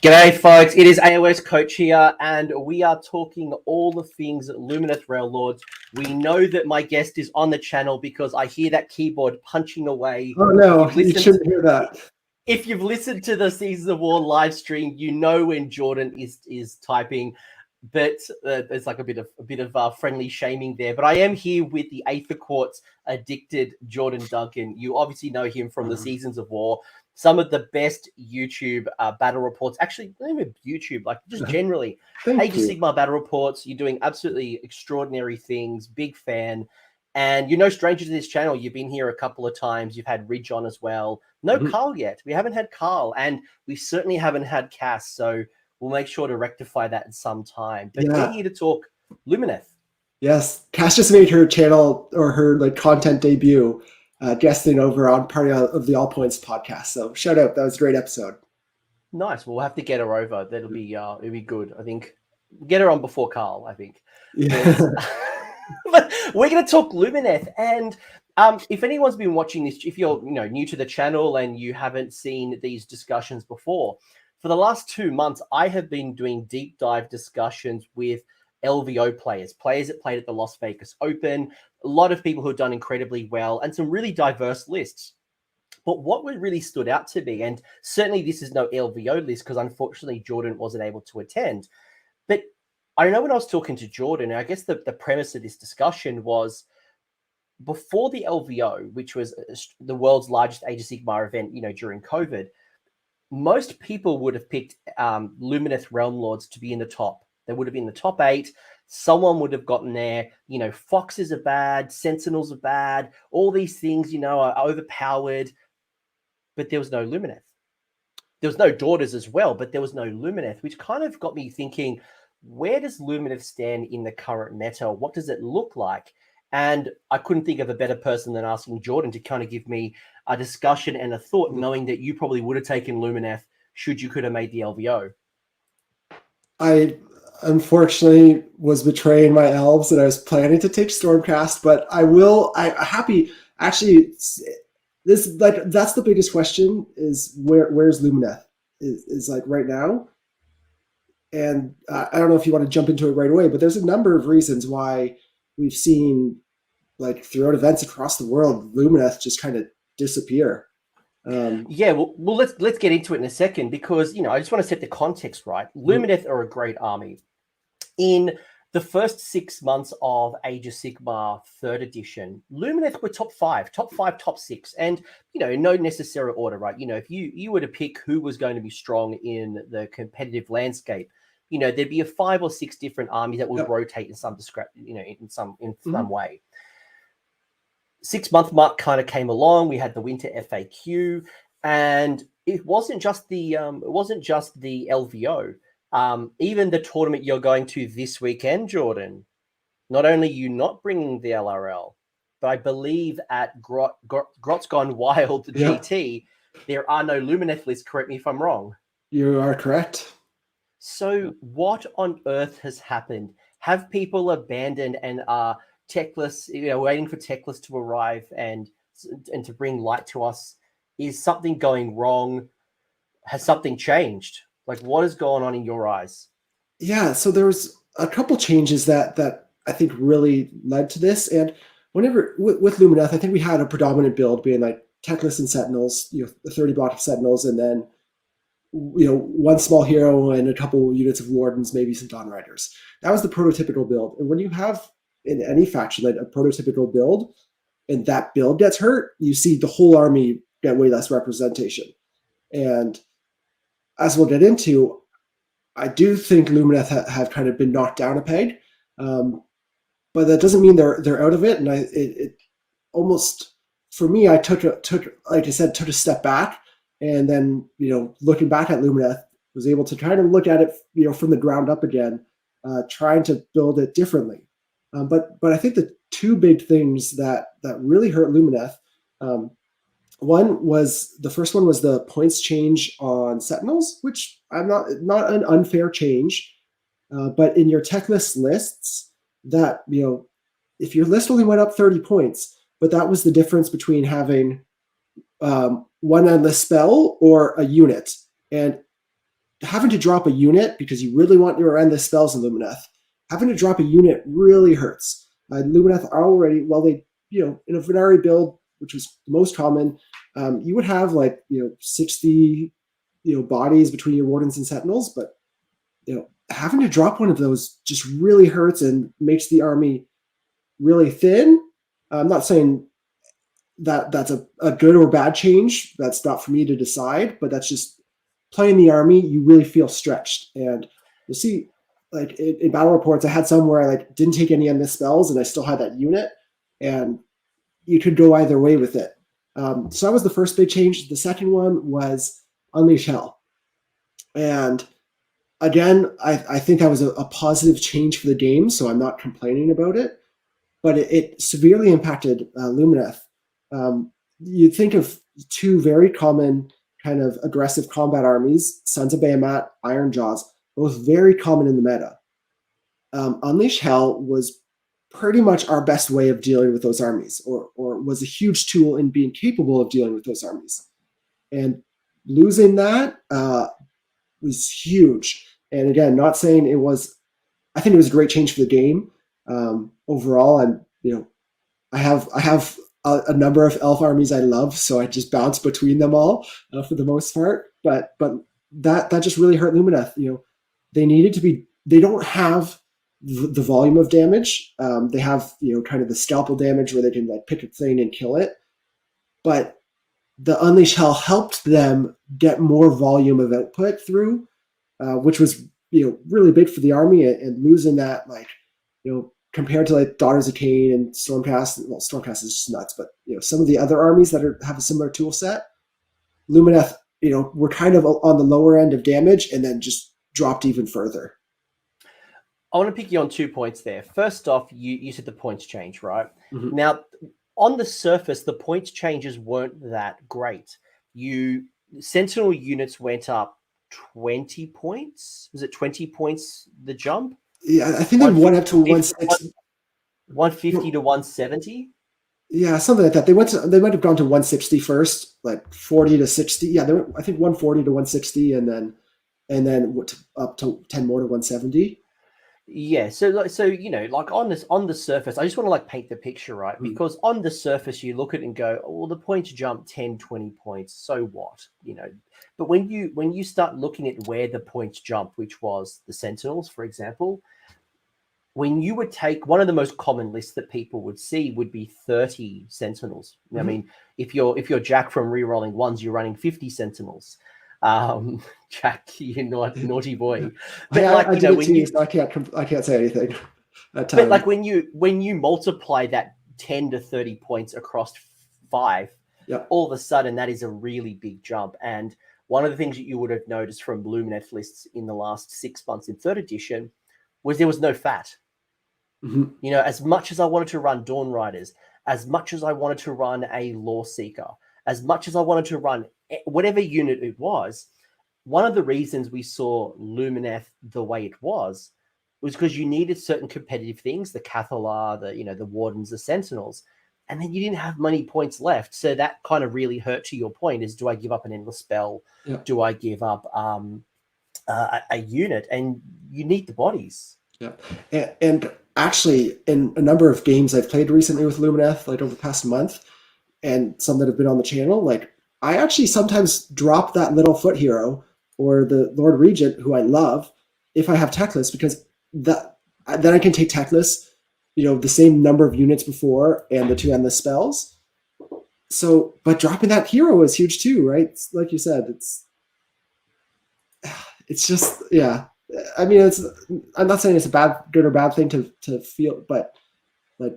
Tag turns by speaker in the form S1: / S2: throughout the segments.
S1: G'day, folks. It is AOS Coach here, and we are talking all the things Lumineth Realm-Lords. We know that my guest is on the channel because I hear that keyboard punching away.
S2: Oh no, you shouldn't hear that.
S1: If you've listened to the Seasons of War live stream, you know when Jordan is typing. But there's like a bit of friendly shaming there. But I am here with the Aether Quartz addicted Jordan Duncan. You obviously know him from the Seasons of War. Some of the best YouTube battle reports, actually, not even YouTube, like just generally. Age of Sigmar battle reports. You're doing absolutely extraordinary things. Big fan. And you're no stranger to this channel. You've been here a couple of times. You've had Ridge on as well. No Carl yet. We haven't had Carl. And we certainly haven't had Cass. So we'll make sure to rectify that at some time. But we're here to talk Lumineth.
S2: Yes. Cass just made her channel or her content debut guesting over on part of the All Points podcast. So shout out. That was a great episode.
S1: Nice. We'll have to get her over. It'll be good. I think get her on before Carl, I think.
S2: Yeah.
S1: But we're going to talk Lumineth. And if anyone's been watching this, if you're new to the channel and you haven't seen these discussions before, for the last 2 months, I have been doing deep dive discussions with LVO players that played at the Las Vegas Open, a lot of people who have done incredibly well, and some really diverse lists. But what really stood out to me, and certainly this is no LVO list because unfortunately Jordan wasn't able to attend, but I know when I was talking to Jordan, I guess the premise of this discussion was before the LVO, which was the world's largest Age of Sigmar event, during COVID, most people would have picked Lumineth Realm-Lords to be in the top. They would have been in the top 8. Someone would have gotten there. Foxes are bad. Sentinels are bad. All these things, are overpowered. But there was no Lumineth. There was no Daughters as well, but there was no Lumineth, which kind of got me thinking, where does Lumineth stand in the current meta? What does it look like? And I couldn't think of a better person than asking Jordan to kind of give me a discussion and a thought, knowing that you probably would have taken Lumineth should you could have made the LVO.
S2: I unfortunately was betraying my elves and I was planning to take Stormcast, but that's the biggest question is where's Lumineth is like right now. And I don't know if you want to jump into it right away, but there's a number of reasons why we've seen throughout events across the world, Lumineth just kind of disappear.
S1: Well, let's get into it in a second because I just want to set the context right. Lumineth are a great army. In the first 6 months of Age of Sigmar 3rd edition, Lumineth were top 5, top 6, and in no necessary order, right? If you were to pick who was going to be strong in the competitive landscape, there'd be 5 or 6 different armies that would rotate in some in some way. 6 month mark kind of came along. We had the winter FAQ, and it wasn't just the LVO. Even the tournament you're going to this weekend, Jordan. Not only are you not bringing the LRL, but I believe at Grot's Gone Wild GT, there are no Lumineth lists. Correct me if I'm wrong.
S2: You are correct.
S1: So what on earth has happened? Have people abandoned and are techless, waiting for techless to arrive and to bring light to us? Is something going wrong? Has something changed? What is going on in your eyes?
S2: Yeah, so there was a couple changes that I think really led to this. And whenever with Lumineth, I think we had a predominant build being techless and Sentinels, the 30 block of Sentinels, and then one small hero and a couple units of Wardens, maybe some Dawn Riders. That was the prototypical build. And when you have in any faction a prototypical build, and that build gets hurt, you see the whole army get way less representation. And as we'll get into, I do think Lumineth have kind of been knocked down a peg, but that doesn't mean they're out of it. And it almost, for me, I took a step back, and then looking back at Lumineth, was able to kind of look at it from the ground up again, trying to build it differently. But I think the 2 big things that really hurt Lumineth. The first one was the points change on Sentinels, which I'm not an unfair change, but in your techless lists, that if your list only went up 30 points, but that was the difference between having one endless spell or a unit, and having to drop a unit because you really want your endless spells in Lumineth, having to drop a unit really hurts. Lumineth are already, well, they, in a Venari build, which was the most common, you would have 60, bodies between your Wardens and Sentinels, but, having to drop one of those just really hurts and makes the army really thin. I'm not saying that that's a good or bad change. That's not for me to decide, but that's just playing the army. You really feel stretched, and you'll see in battle reports, I had some where I didn't take any endless spells and I still had that unit, and you could go either way with it. So that was the first big change. The second one was Unleash Hell. And again, I think that was a positive change for the game, so I'm not complaining about it, but it severely impacted Lumineth. You'd think of two very common kind of aggressive combat armies, Sons of Bahamut, Iron Jaws, both very common in the meta. Unleash Hell was pretty much our best way of dealing with those armies, or was a huge tool in being capable of dealing with those armies. And losing that was huge. And again, not saying it was, I think it was a great change for the game. Overall, I have a number of elf armies I love, so I just bounce between them all for the most part. But that just really hurt Lumineth. They needed to be, they don't have the volume of damage. They have, kind of the scalpel damage where they can pick a thing and kill it. But the Unleash Hell helped them get more volume of output through, which was, really big for the army. And losing that, compared to Daughters of Cain and Stormcast, well, Stormcast is just nuts, but some of the other armies that have a similar tool set, Lumineth, were kind of on the lower end of damage and then just dropped even further.
S1: I want to pick you on 2 points there. First off, you said the points change, right?
S2: Mm-hmm.
S1: Now, on the surface, the points changes weren't that great. Sentinel units went up 20 points. Was it 20 points the jump?
S2: Yeah, I think they went up to 160.
S1: 150 to 170?
S2: Yeah, something like that. They might have gone to 160 first, 40 to 60. Yeah, I think 140 to 160, and then up to 10 more to 170.
S1: Yeah, so on the surface, I just want to paint the picture, right?
S2: Mm.
S1: Because on the surface, you look at it and go, oh, well, the points jump 10, 20 points, so what? But when you start looking at where the points jump, which was the Sentinels, for example, when you would take one of the most common lists that people would see would be 30 Sentinels. Mm-hmm. I mean, if you're Jack from Rerolling Ones, you're running 50 Sentinels. Jack, you naughty boy. But
S2: I did it too, so I can't say anything.
S1: But when you multiply that 10 to 30 points across 5,
S2: yep,
S1: all of a sudden that is a really big jump. And one of the things that you would have noticed from Lumineth lists in the last 6 months in 3rd edition was there was no fat.
S2: Mm-hmm.
S1: As much as I wanted to run Dawn Riders, as much as I wanted to run a Law Seeker, as much as I wanted to run whatever unit it was, one of the reasons we saw Lumineth the way it was because you needed certain competitive things, the Cathalar, the Wardens, the Sentinels, and then you didn't have many points left. So that kind of really hurt, to your point, is do I give up an endless spell?
S2: Yep.
S1: Do I give up a unit? And you need the bodies.
S2: Yeah. And actually, in a number of games I've played recently with Lumineth, over the past month, and some that have been on the channel, I actually sometimes drop that little foot hero or the Lord Regent, who I love, if I have Techless, because then I can take Techless, the same number of units before and the 2 endless spells. So, but dropping that hero is huge too, right? Like you said, it's just, yeah. I mean, I'm not saying it's a good or bad thing to feel, but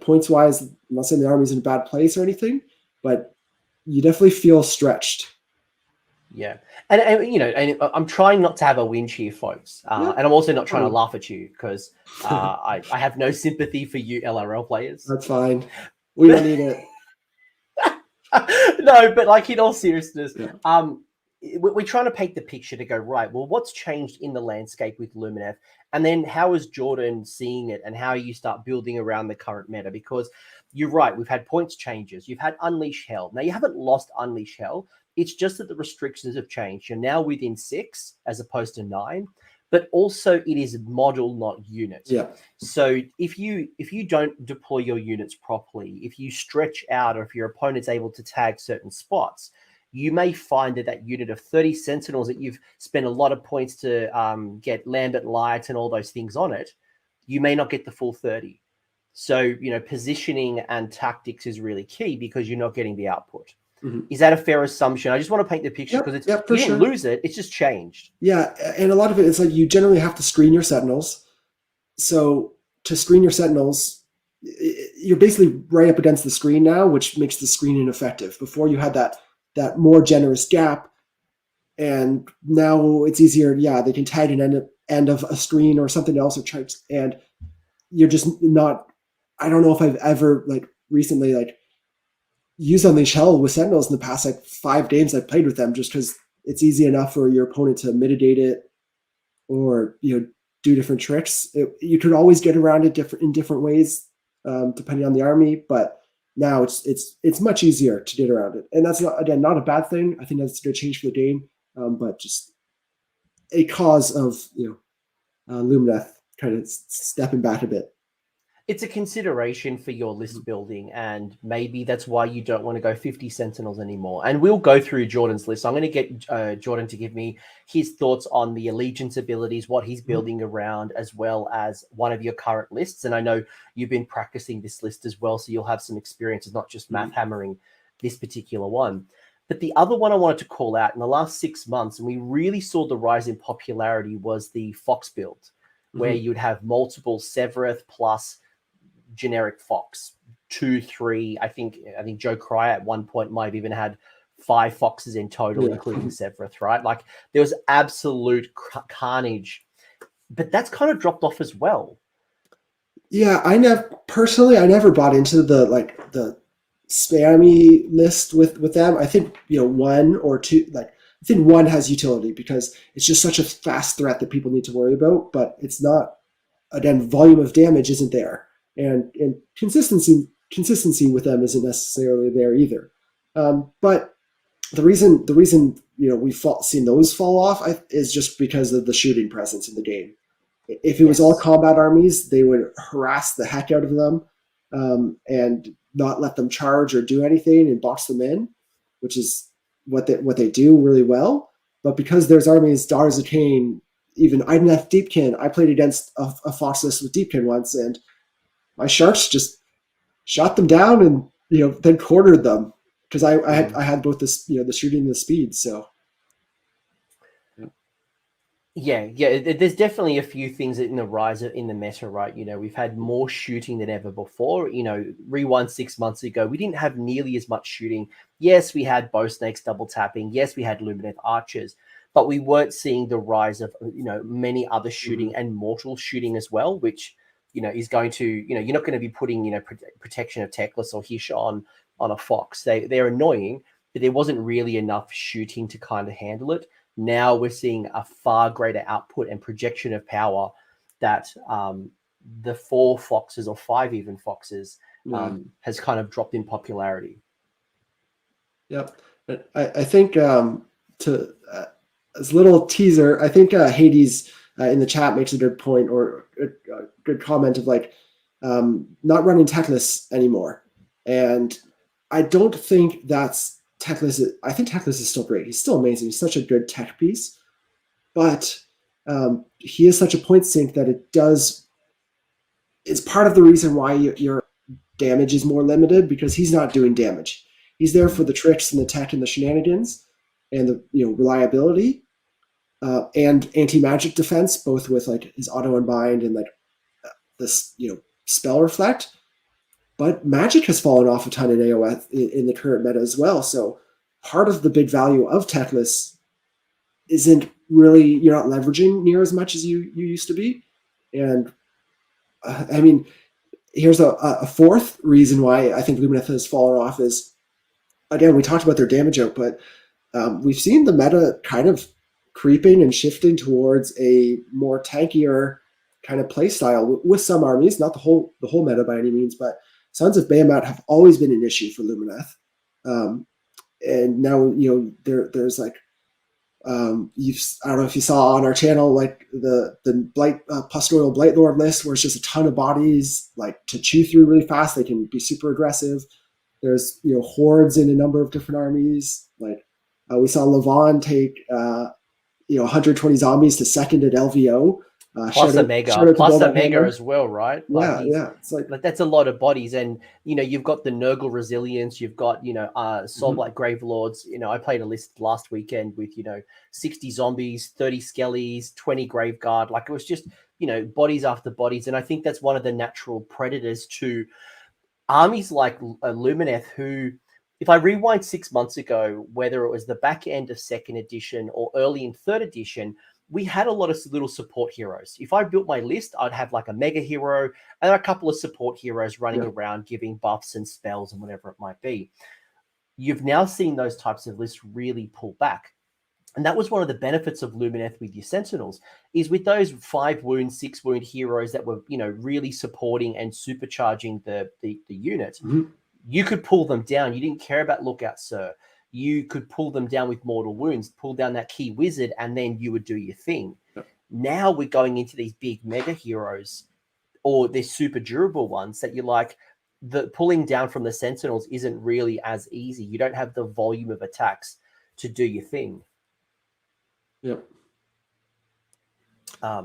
S2: points wise, I'm not saying the army's in a bad place or anything, but you definitely feel stretched.
S1: Yeah. And I'm trying not to have a whinge here, folks. And I'm also not trying to laugh at you because I have no sympathy for you LRL players.
S2: That's fine. We don't need it.
S1: No, but in all seriousness,
S2: yeah.
S1: We're trying to paint the picture to go, right, well, what's changed in the landscape with Lumineth? And then how is Jordan seeing it and how you start building around the current meta? Because you're right, we've had points changes. You've had Unleash Hell. Now, you haven't lost Unleash Hell, It's just that the restrictions have changed. You're now within 6 as opposed to 9, but also it is model, not unit.
S2: Yeah.
S1: So if you don't deploy your units properly, if you stretch out, or if your opponent's able to tag certain spots, you may find that unit of 30 Sentinels that you've spent a lot of points to get Lambent Light and all those things on it, you may not get the full 30. So, positioning and tactics is really key because you're not getting the output.
S2: Mm-hmm.
S1: Is that a fair assumption? I just want to paint the picture because you didn't lose it. It's just changed.
S2: Yeah. And a lot of it is like you generally have to screen your Sentinels. So to screen your Sentinels, you're basically right up against the screen now, which makes the screen ineffective. Before you had that more generous gap, and now it's easier. Yeah, they can tag an end of a screen or something else, and you're just not. I don't know if I've ever recently used Unleash Hell with Sentinels in the past 5 games I've played with them, just because it's easy enough for your opponent to mitigate it or do different tricks. You could always get around it in different ways depending on the army, but now it's much easier to get around it, and that's not a bad thing. I think that's a good change for the game, but just a cause of Lumineth kind of stepping back a bit.
S1: It's a consideration for your list building, and maybe that's why you don't want to go 50 Sentinels anymore. And we'll go through Jordan's list. I'm going to get Jordan to give me his thoughts on the allegiance abilities, what he's building around, as well as one of your current lists. And I know you've been practicing this list as well, so you'll have some experiences, not just math hammering this particular one. But the other one I wanted to call out in the last 6 months, and we really saw the rise in popularity, was the Fox build, where you'd have multiple Severeth plus generic Fox, 2, 3. I think Joe Cryer at one point might have even had 5 Foxes in total, including Severeth, right? Like there was absolute carnage, but that's kind of dropped off as well.
S2: Yeah, I never bought into the spammy list with them. I think 1 or 2, I think 1 has utility because it's just such a fast threat that people need to worry about, but it's not. Again, volume of damage isn't there. And consistency with them isn't necessarily there either. But the reason we've seen those fall off is just because of the shooting presence in the game. If it was all combat armies, they would harass the heck out of them and not let them charge or do anything and box them in, which is what they do really well. But because there's armies, Daughters of Cain, even Ideneth Deepkin, I played against a Fox list with Deepkin once, and my Sharks just shot them down and then cornered them because I had both this the shooting and the speed. So
S1: yeah, there's definitely a few things in the rise in the meta, right? We've had more shooting than ever before. Rewind 6 months ago, we didn't have nearly as much shooting. Yes, we had bow snakes double tapping. Yes, we had Lumineth archers, but we weren't seeing the rise of many other shooting and mortal shooting as well, which is going to, you're not going to be putting, protection of Teclis or Hish on a Fox. They're annoying, but there wasn't really enough shooting to kind of handle it. Now we're seeing a far greater output and projection of power that the 4 Foxes or 5 even Foxes has kind of dropped in popularity.
S2: Yep. I think to as a little teaser, I think Hades in the chat makes a good point or a good comment of not running Teclis anymore. And I don't think that's Teclis. I think Teclis is still great. He's still amazing. He's such a good tech piece, but he is such a point sink that it's part of the reason why your damage is more limited, because he's not doing damage. He's there for the tricks and the tech and the shenanigans and the reliability. And anti-magic defense, both with his auto unbind and this spell reflect. But magic has fallen off a ton in AOS in the current meta as well. So part of the big value of Teclis isn't really, you're not leveraging near as much as you used to be. And here's a fourth reason why I think Lumineth has fallen off is, again, we talked about their damage output. We've seen the meta kind of creeping and shifting towards a more tankier kind of play style with some armies, not the whole meta by any means, but Sons of Bahamut have always been an issue for Lumineth. and now there's like I don't know if you saw on our channel like the blight Pustoil Blight Lord list where it's just a ton of bodies like to chew through really fast. They can be super aggressive. There's hordes in a number of different armies. Like we saw Levon take 120 zombies to second at LVO.
S1: Plus a mega as well, right?
S2: Yeah. It's
S1: like that's a lot of bodies, and you've got the Nurgle Resilience, you've got Soulblight Gravelords. I played a list last weekend with 60 zombies, 30 skellies, 20 Graveguard. Like it was just bodies after bodies, and I think that's one of the natural predators to armies like Lumineth, who, if I rewind 6 months ago, whether it was the back end of second edition or early in third edition, we had a lot of little support heroes. If I built my list, I'd have like a mega hero and a couple of support heroes running around giving buffs and spells and whatever it might be. You've now seen those types of lists really pull back. And that was one of the benefits of Lumineth with your Sentinels, is with those 5 wound, 6 wound heroes that were, really supporting and supercharging the unit, you could pull them down. You didn't care about Lookout Sir. You could pull them down with mortal wounds, pull down that key wizard, and then you would do your thing. Yep. Now we're going into these big mega heroes, or they're super durable ones that you're like, the pulling down from the Sentinels isn't really as easy. You don't have the volume of attacks to do your thing.
S2: Yep.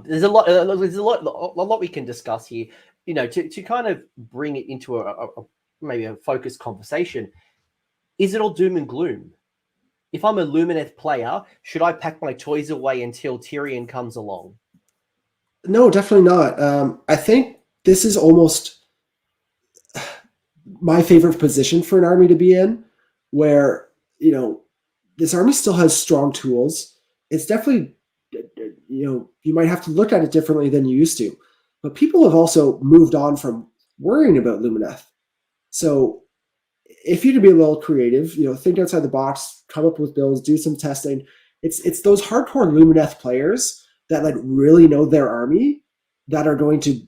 S1: There's a lot we can discuss here. To kind of bring it into maybe a focused conversation. Is it all doom and gloom? If I'm a Lumineth player, should I pack my toys away until Tyrion comes along?
S2: No, definitely not. I think this is almost my favorite position for an army to be in, where, this army still has strong tools. It's definitely, you might have to look at it differently than you used to. But people have also moved on from worrying about Lumineth. So if you to be a little creative, think outside the box, come up with builds, do some testing. It's those hardcore Lumineth players that like really know their army that are going to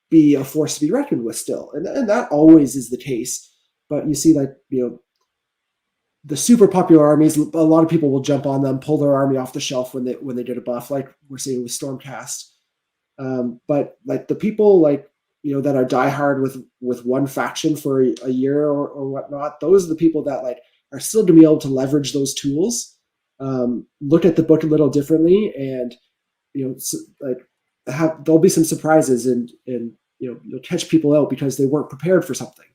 S2: be a force to be reckoned with still, and that always is the case. But you see, like the super popular armies, a lot of people will jump on them, pull their army off the shelf when they get a buff, like we're seeing with Stormcast. But like the people like that are diehard with one faction for a year or whatnot, those are the people that like are still to be able to leverage those tools, look at the book a little differently, and there'll be some surprises, and you'll catch people out because they weren't prepared for something.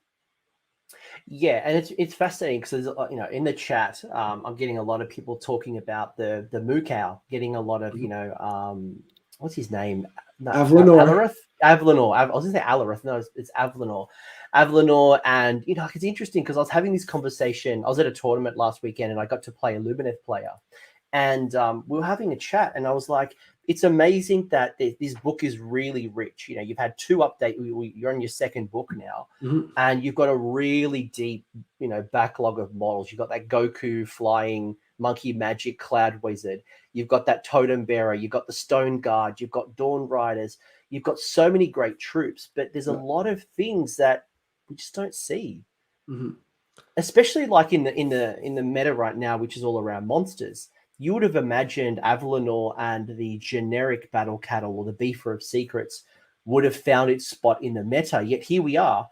S1: Yeah, and it's fascinating because in the chat, I'm getting a lot of people talking about the Mukau, getting a lot of what's his name? No,
S2: Avlanor.
S1: Avlanor. I was going to say Alarith. No, it's Avlanor. Avlanor, and it's interesting because I was having this conversation. I was at a tournament last weekend, and I got to play a Lumineth player, and we were having a chat, and I was like, it's amazing that this book is really rich. You've had 2 updates. You're on your 2nd book now, and you've got a really deep, backlog of models. You've got that Goku flying monkey magic cloud wizard. You've got that totem bearer. You've got the stone guard. You've got dawn riders. You've got so many great troops, but there's a lot of things that we just don't see, especially like in the meta right now, which is all around monsters. You would have imagined Avlanor and the generic battle cattle or the Beefer of Secrets would have found its spot in the meta. Yet here we are,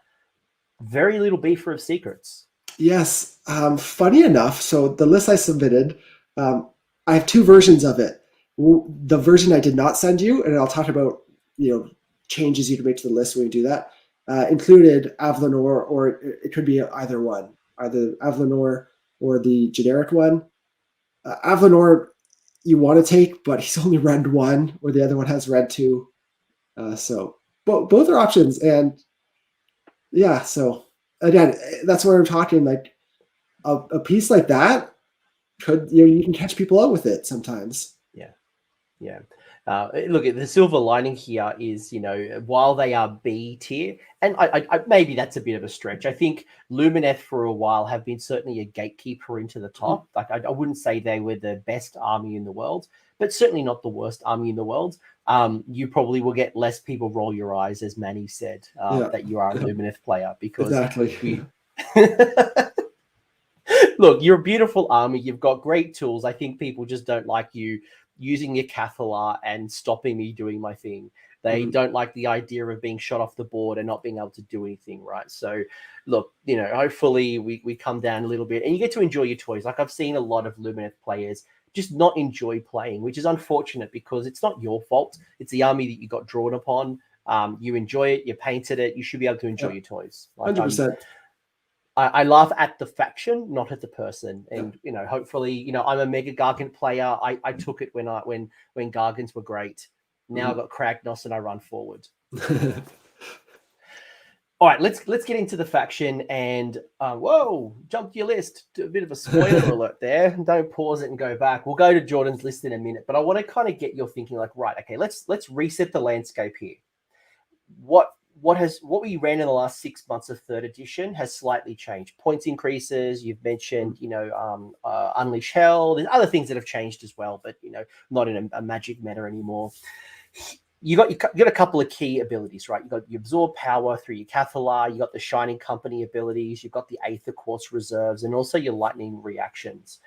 S1: very little Beefer of Secrets.
S2: Yes. Funny enough, so the list I submitted, I have 2 versions of it. The version I did not send you, and I'll talk about changes you can make to the list when you do that, included Avlanor, or it could be either one, either Avlanor or the generic one. Avlanor you want to take, but he's only red 1, or the other one has red 2. So both are options, and yeah. So again, that's where I'm talking. Like a piece like that could you can catch people out with it sometimes.
S1: Yeah. Look, the silver lining here is, while they are B tier, and I maybe that's a bit of a stretch. I think Lumineth for a while have been certainly a gatekeeper into the top. Like I wouldn't say they were the best army in the world, but certainly not the worst army in the world. You probably will get less people roll your eyes, as Manny said, that you are a Lumineth player, because
S2: exactly.
S1: Look, you're a beautiful army. You've got great tools. I think people just don't like you using your Cathalar and stopping me doing my thing. They don't like the idea of being shot off the board and not being able to do anything, right? So, look, hopefully we come down a little bit and you get to enjoy your toys. Like I've seen a lot of Lumineth players just not enjoy playing, which is unfortunate because it's not your fault. It's the army that you got drawn upon. You enjoy it. You painted it. You should be able to enjoy your toys. Like,
S2: 100%.
S1: I laugh at the faction, not at the person. And hopefully, I'm a Mega Gargant player. I took it when Gargants were great. Now I've got Kragnos and I run forward. All right, let's get into the faction and whoa, jump to your list. A bit of a spoiler alert there. Don't pause it and go back. We'll go to Jordan's list in a minute, but I want to kind of get your thinking like, right, okay, let's reset the landscape here. What we ran in the last 6 months of third edition has slightly changed. Points increases. You've mentioned, Unleash Hell. There's other things that have changed as well, but not in a magic meta anymore. You got a couple of key abilities, right? You absorb power through your Cathalar. You got the Shining Company abilities. You've got the Aether Quartz reserves, and also your lightning reactions.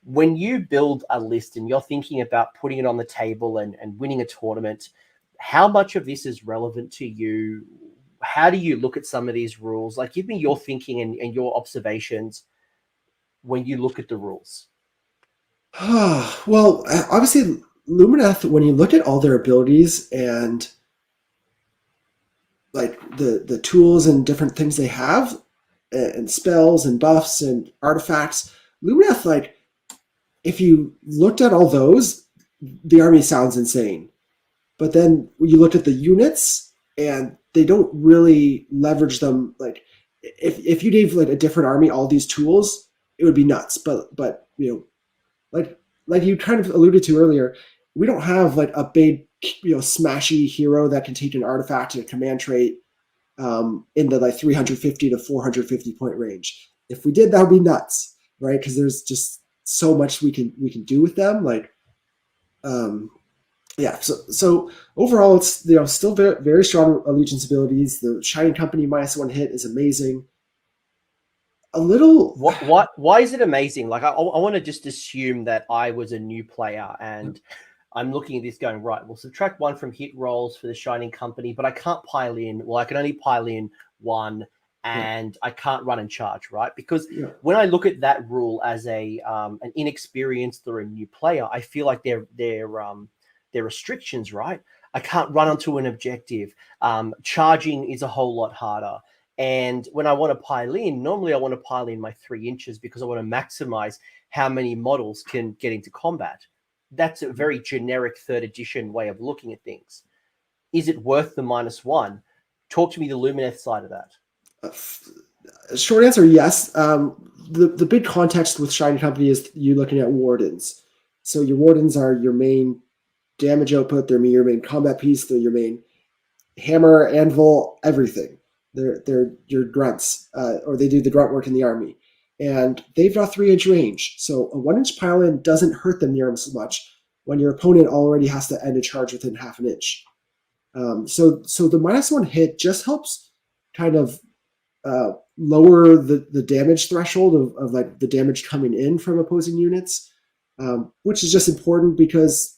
S1: When you build a list and you're thinking about putting it on the table and winning a tournament, how much of this is relevant to you? How do you look at some of these rules? Like, give me your thinking and your observations when you look at the rules.
S2: Well, obviously, Lumineth, when you look at all their abilities and like the tools and different things they have, and spells and buffs and artifacts, Lumineth, like, if you looked at all those, the army sounds insane. But then when you look at the units and they don't really leverage them. Like if you gave like a different army all these tools, it would be nuts. But like you kind of alluded to earlier, we don't have like a big smashy hero that can take an artifact and a command trait in the like 350 to 450 point range. If we did, that would be nuts, right? Because there's just so much we can do with them. Like yeah, so overall, it's still very, very strong allegiance abilities. The Shining Company -1 hit is amazing. A little.
S1: Why is it amazing? Like I want to just assume that I was a new player and I'm looking at this going, right, we'll subtract 1 from hit rolls for the Shining Company, but I can't pile in. Well, I can only pile in 1, and I can't run and charge, right? Because when I look at that rule as an inexperienced or a new player, I feel like they're restrictions, right? I can't run onto an objective. Charging is a whole lot harder. And when I want to pile in, normally I want to pile in my 3 inches because I want to maximize how many models can get into combat. That's a very generic third edition way of looking at things. Is it worth the -1? Talk to me the Lumineth side of that.
S2: Short answer, yes. The big context with Shining Company is you looking at wardens. So your wardens are your main damage output, they're your main combat piece, they're your main hammer, anvil, everything. They're your grunts, or they do the grunt work in the army. And they've got 3-inch range. So a 1-inch pile-in doesn't hurt them near so much when your opponent already has to end a charge within half an inch. So the -1 hit just helps kind of lower the damage threshold of like the damage coming in from opposing units, which is just important because,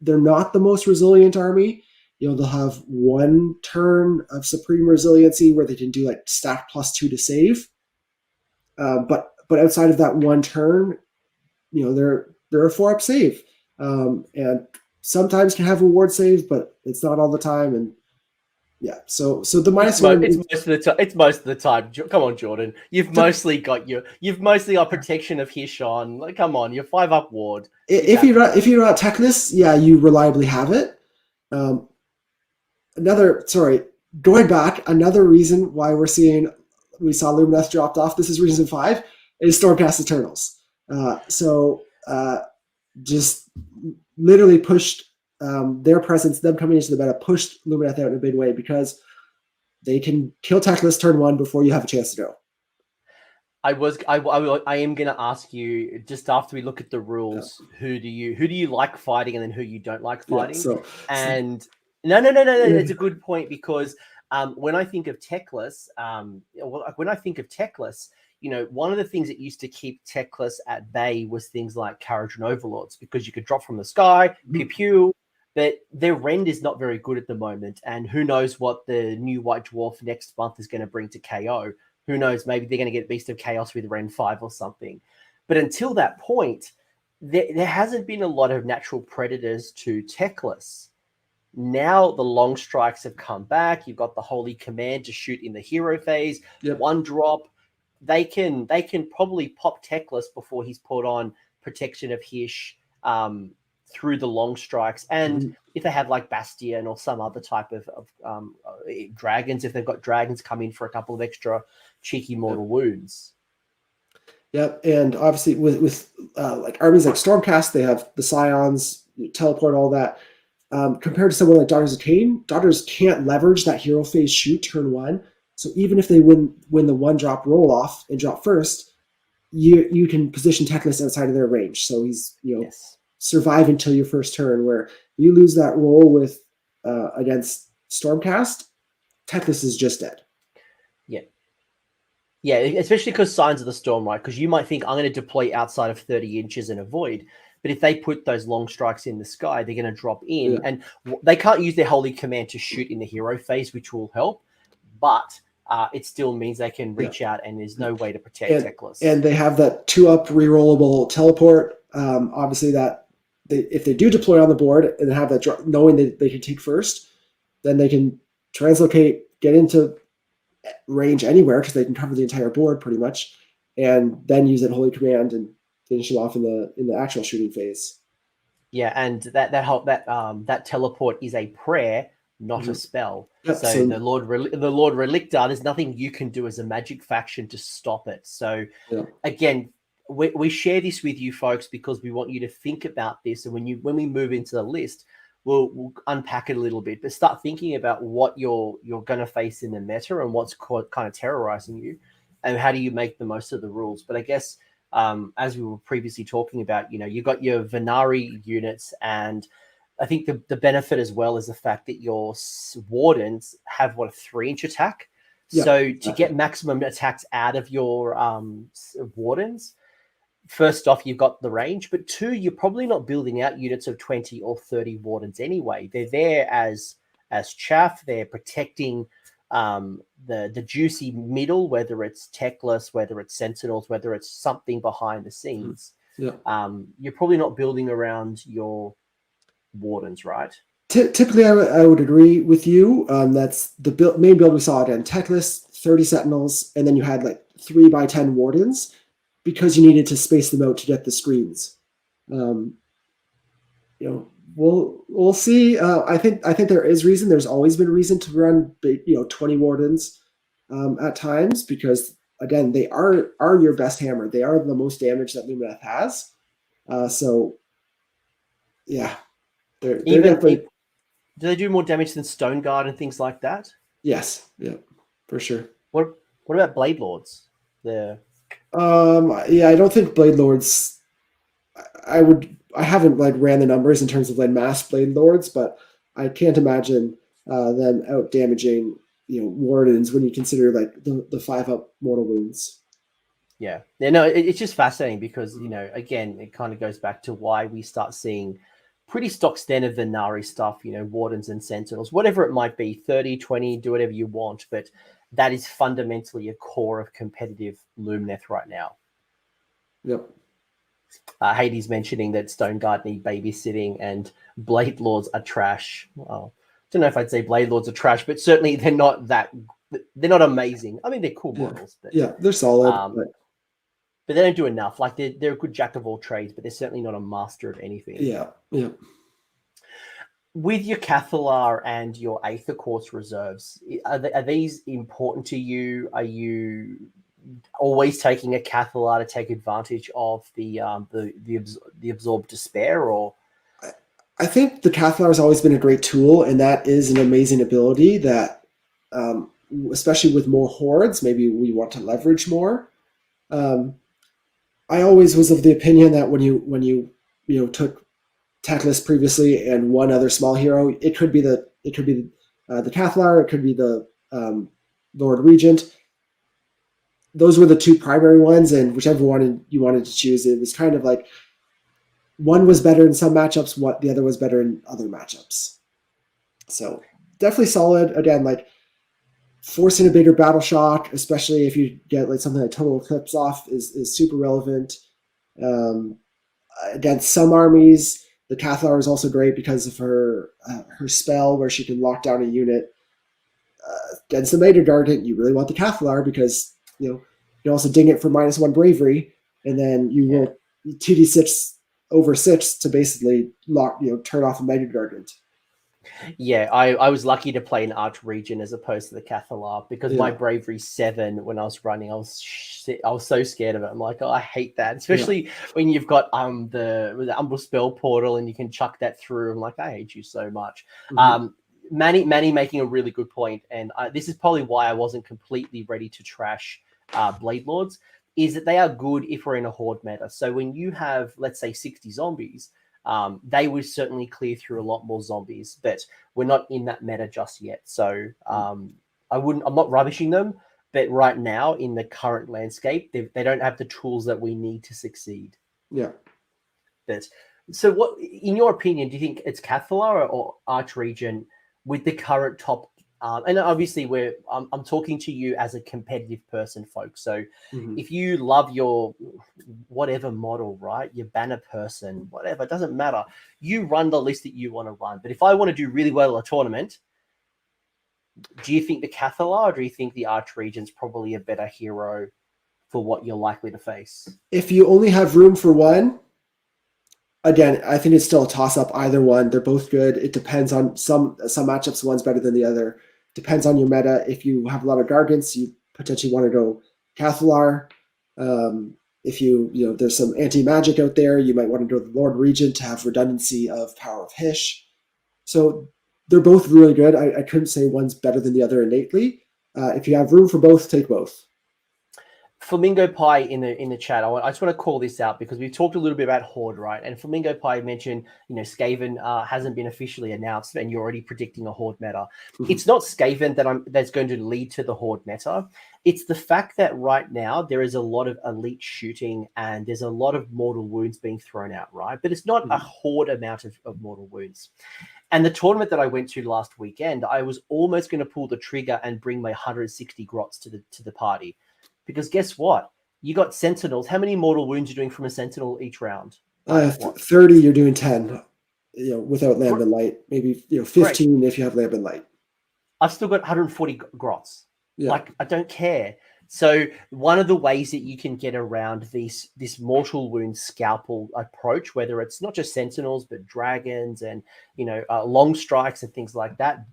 S2: they're not the most resilient army. They'll have 1 turn of supreme resiliency where they can do like stack +2 to save. But outside of that 1 turn, they're a 4-up save, and sometimes can have reward saves, but it's not all the time. And yeah, so the -1.
S1: It's most of the time. Come on, Jordan. You've mostly got protection of Hishon. Like, come on, you're 5-up ward.
S2: If you run Techness, yeah, you reliably have it. Going back, another reason why we saw Lumineth dropped off. This is reason 5 is Stormcast Eternals. Just literally pushed their presence, them coming into the meta, pushed Lumineth out in a big way because they can kill Techless turn 1 before you have a chance to go.
S1: I am going to ask you just after we look at the rules, who do you like fighting and then who you don't like fighting? No, it's a good point because when I think of Techless, one of the things that used to keep Teclis at bay was things like Kharadron Overlords, because you could drop from the sky, pew pew, but their rend is not very good at the moment. And who knows what the new White Dwarf next month is going to bring to KO. Who knows, maybe they're going to get Beast of Chaos with Rend 5 or something. But until that point, there hasn't been a lot of natural predators to Teclis. Now the Longstrikes have come back. You've got the Holy Command to shoot in the hero phase.
S2: Yep.
S1: One drop. They can probably pop Teclis before he's put on Protection of Hish through the Longstrikes. And if they have like Bastion or some other type of dragons, if they've got dragons come in for a couple of extra cheeky mortal wounds.
S2: Yep, and obviously with like armies like Stormcast, they have the Scions, teleport, all that. Compared to someone like Daughters of Cain, Daughters can't leverage that hero phase shoot turn 1. So even if they win the 1-drop roll off and drop first, you can position Teclis outside of their range. So he's survive until your first turn. Where you lose that roll with against Stormcast, Teclis is just dead.
S1: Yeah, especially because Signs of the Storm, right? Because you might think, I'm going to deploy outside of 30 inches and avoid. But if they put those Longstrikes in the sky, they're going to drop in. And they can't use their Holy Command to shoot in the hero phase, which will help. But it still means they can reach out, and there's no way to protect Teclis.
S2: And they have that 2-up rerollable teleport. Obviously, that if they do deploy on the board and have that knowing that they can take first, then they can translocate, get into range anywhere because they can cover the entire board pretty much, and then use that Holy Command and finish them off in the actual shooting phase.
S1: Yeah, and that teleport is a prayer, not a spell.
S2: Yep,
S1: so the Lord Relicta, there's nothing you can do as a magic faction to stop it. So again, we share this with you folks because we want you to think about this, and when we move into the list, we'll unpack it a little bit, but start thinking about what you're going to face in the meta and what's kind of terrorizing you, and how do you make the most of the rules. But I guess as we were previously talking about, you've got your Venari units, and I think the benefit as well is the fact that your Wardens have a 3-inch attack. So to get maximum attacks out of your Wardens, first off, you've got the range, but 2, you're probably not building out units of 20 or 30 Wardens anyway. They're there as chaff. They're protecting the juicy middle, whether it's Teclis, whether it's Sentinels, whether it's something behind the scenes. You're probably not building around your Wardens, right?
S2: Typically, I would agree with you. That's the main build we saw again. Teclis, 30 Sentinels, and then you had like 3x10 Wardens, because you needed to space them out to get the screens. We'll see. I think there is reason. There's always been reason to run 20 Wardens at times, because again, they are your best hammer. They are the most damage that Lumineth has. They're definitely.
S1: Do they do more damage than Stone Guard and things like that?
S2: Yes, yeah, for sure.
S1: What about Blade Lords? I
S2: don't think Blade Lords. I haven't ran the numbers in terms of mass Blade Lords, but I can't imagine them out damaging Wardens when you consider the 5-up mortal wounds.
S1: Yeah, no, it's just fascinating because again, it kind of goes back to why we start seeing pretty stock standard Venari stuff. Wardens and Sentinels, whatever it might be, 30, 20, do whatever you want, but that is fundamentally a core of competitive Lumineth right now.
S2: Yep.
S1: Hades mentioning that Stone Guard need babysitting and Blade Lords are trash. Well, I don't know if I'd say Blade Lords are trash, but certainly they're not amazing. I mean, they're cool models. But,
S2: they're solid.
S1: But they don't do enough. They're a good jack of all trades, but they're certainly not a master of anything.
S2: Yeah.
S1: With your Cathalar and your Aether Quartz reserves, are these important to you? Are you always taking a Cathalar to take advantage of the absorbed despair? Or
S2: I think the Cathalar has always been a great tool, and that is an amazing ability that, especially with more hordes, maybe we want to leverage more. I always was of the opinion that when you took Teclis previously and one other small hero, it could be the Cathalar, it could be the Lord Regent. those were the two primary ones, and whichever one you wanted to choose, it was kind of like one was better in some matchups, what the other was better in other matchups. So definitely solid. Again, like forcing a bigger battle shock, especially if you get like something like Total Eclipse off, is super relevant. Against some armies, the Cathlar is also great because of her spell where she can lock down a unit. Against the Mater Guardian, you really want the Cathlar because you can also ding it for -1 bravery, and then you will 2d6 over 6 to basically turn off a Mater Guardian.
S1: Yeah, I was lucky to play an Archregent as opposed to the Cathalar because my bravery 7 when I was running, I was so scared of it. I'm like, oh, I hate that, especially when you've got the Umbral Spell Portal and you can chuck that through. I'm like, I hate you so much. Manny making a really good point, and this is probably why I wasn't completely ready to trash Blade Lords, is that they are good if we're in a horde meta. So when you have, let's say, 60 zombies, they would certainly clear through a lot more zombies, but we're not in that meta just yet. So I'm not rubbishing them, but right now in the current landscape, they don't have the tools that we need to succeed.
S2: Yeah.
S1: But so what, in your opinion, do you think it's Cathalar or Archregent with the current top? And obviously I'm talking to you as a competitive person, folks. So if you love your whatever model, right, your banner person, whatever, it doesn't matter. You run the list that you want to run. But if I want to do really well in a tournament, do you think the Cathalar or do you think the Archregent's probably a better hero for what you're likely to face?
S2: If you only have room for one, again, I think it's still a toss-up. Either one, they're both good. It depends on some matchups. One's better than the other. Depends on your meta. If you have a lot of Gargants, you potentially want to go Cathalar. If there's some anti-magic out there, you might want to go the Lord Regent to have redundancy of Power of Hysh. So they're both really good. I couldn't say one's better than the other innately. If you have room for both, take both.
S1: Flamingo Pie in the chat. I just want to call this out because we've talked a little bit about Horde, right? And Flamingo Pie mentioned, Skaven hasn't been officially announced, and you're already predicting a Horde meta. It's not Skaven that's going to lead to the Horde meta. It's the fact that right now there is a lot of elite shooting and there's a lot of mortal wounds being thrown out, right? But it's not a Horde amount of mortal wounds. And the tournament that I went to last weekend, I was almost going to pull the trigger and bring my 160 grots to the party. Because guess what? You got Sentinels. How many mortal wounds are you doing from a Sentinel each round?
S2: 30, you're doing 10, without Lambent Light. Maybe 15 if you have Lambent Light.
S1: I've still got 140 grots.
S2: Yeah.
S1: Like, I don't care. So one of the ways that you can get around this mortal wound scalpel approach, whether it's not just Sentinels, but dragons and, Longstrikes and things like that,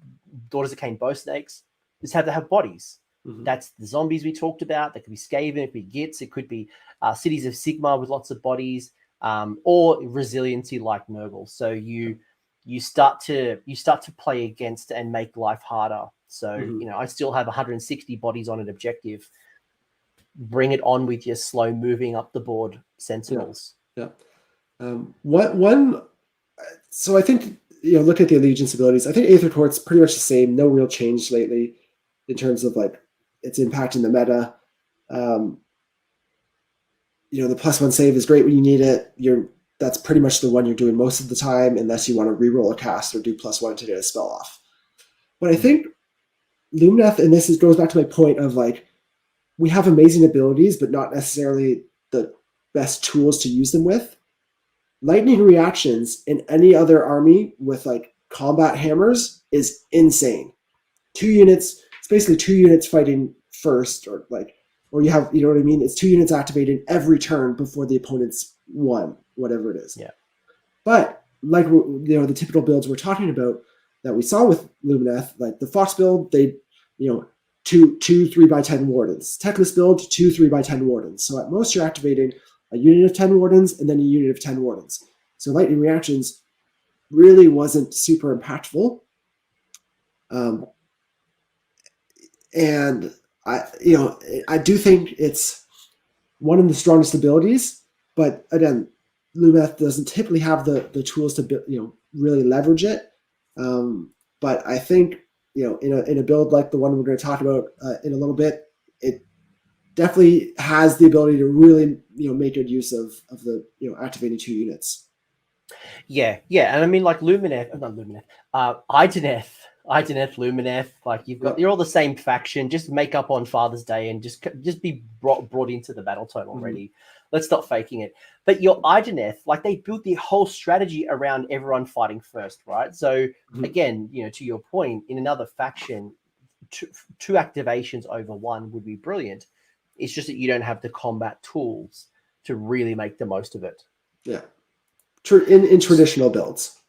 S1: Daughters of Cain bow snakes, is have to have bodies. That's the zombies we talked about. That could be Skaven, it could be Gits, it could be Cities of Sigmar with lots of bodies, or resiliency like Nurgle. So you start to play against and make life harder. So I still have 160 bodies on an objective. Bring it on with your slow moving up the board Sentinels.
S2: Yeah. So I think look at the Allegiance abilities. I think Aether Court's pretty much the same. No real change lately in terms of like its impact in the meta. The +1 save is great when you need it. That's pretty much the one you're doing most of the time, unless you want to reroll a cast or do +1 to get a spell off. But I think Lumineth, and goes back to my point of like, we have amazing abilities, but not necessarily the best tools to use them with. Lightning reactions in any other army with like combat hammers is insane. 2 units. Basically 2 units fighting first, or you have, what I mean? It's 2 units activated every turn before the opponent's won, whatever it is.
S1: Yeah.
S2: But like, the typical builds we're talking about that we saw with Lumineth, like the Fox build, they, 2 3x10 wardens. Techless build, 2 3x10 wardens. So at most you're activating a unit of 10 wardens and then a unit of 10 wardens. So lightning reactions really wasn't super impactful. And I do think it's one of the strongest abilities, but again, Lumineth doesn't typically have the tools to really leverage it. But I think in a build like the one we're going to talk about in a little bit, it definitely has the ability to really, make good use of the, activating 2 units.
S1: Yeah, and I mean, like Lumineth, not Lumineth, Ideneth, Lumineth, like you're all the same faction. Just make up on Father's Day and just be brought into the battle tone already. Let's stop faking it. But your Ideneth, like they built the whole strategy around everyone fighting first, right? So again, to your point, in another faction, two activations over one would be brilliant. It's just that you don't have the combat tools to really make the most of it.
S2: Yeah. In traditional builds.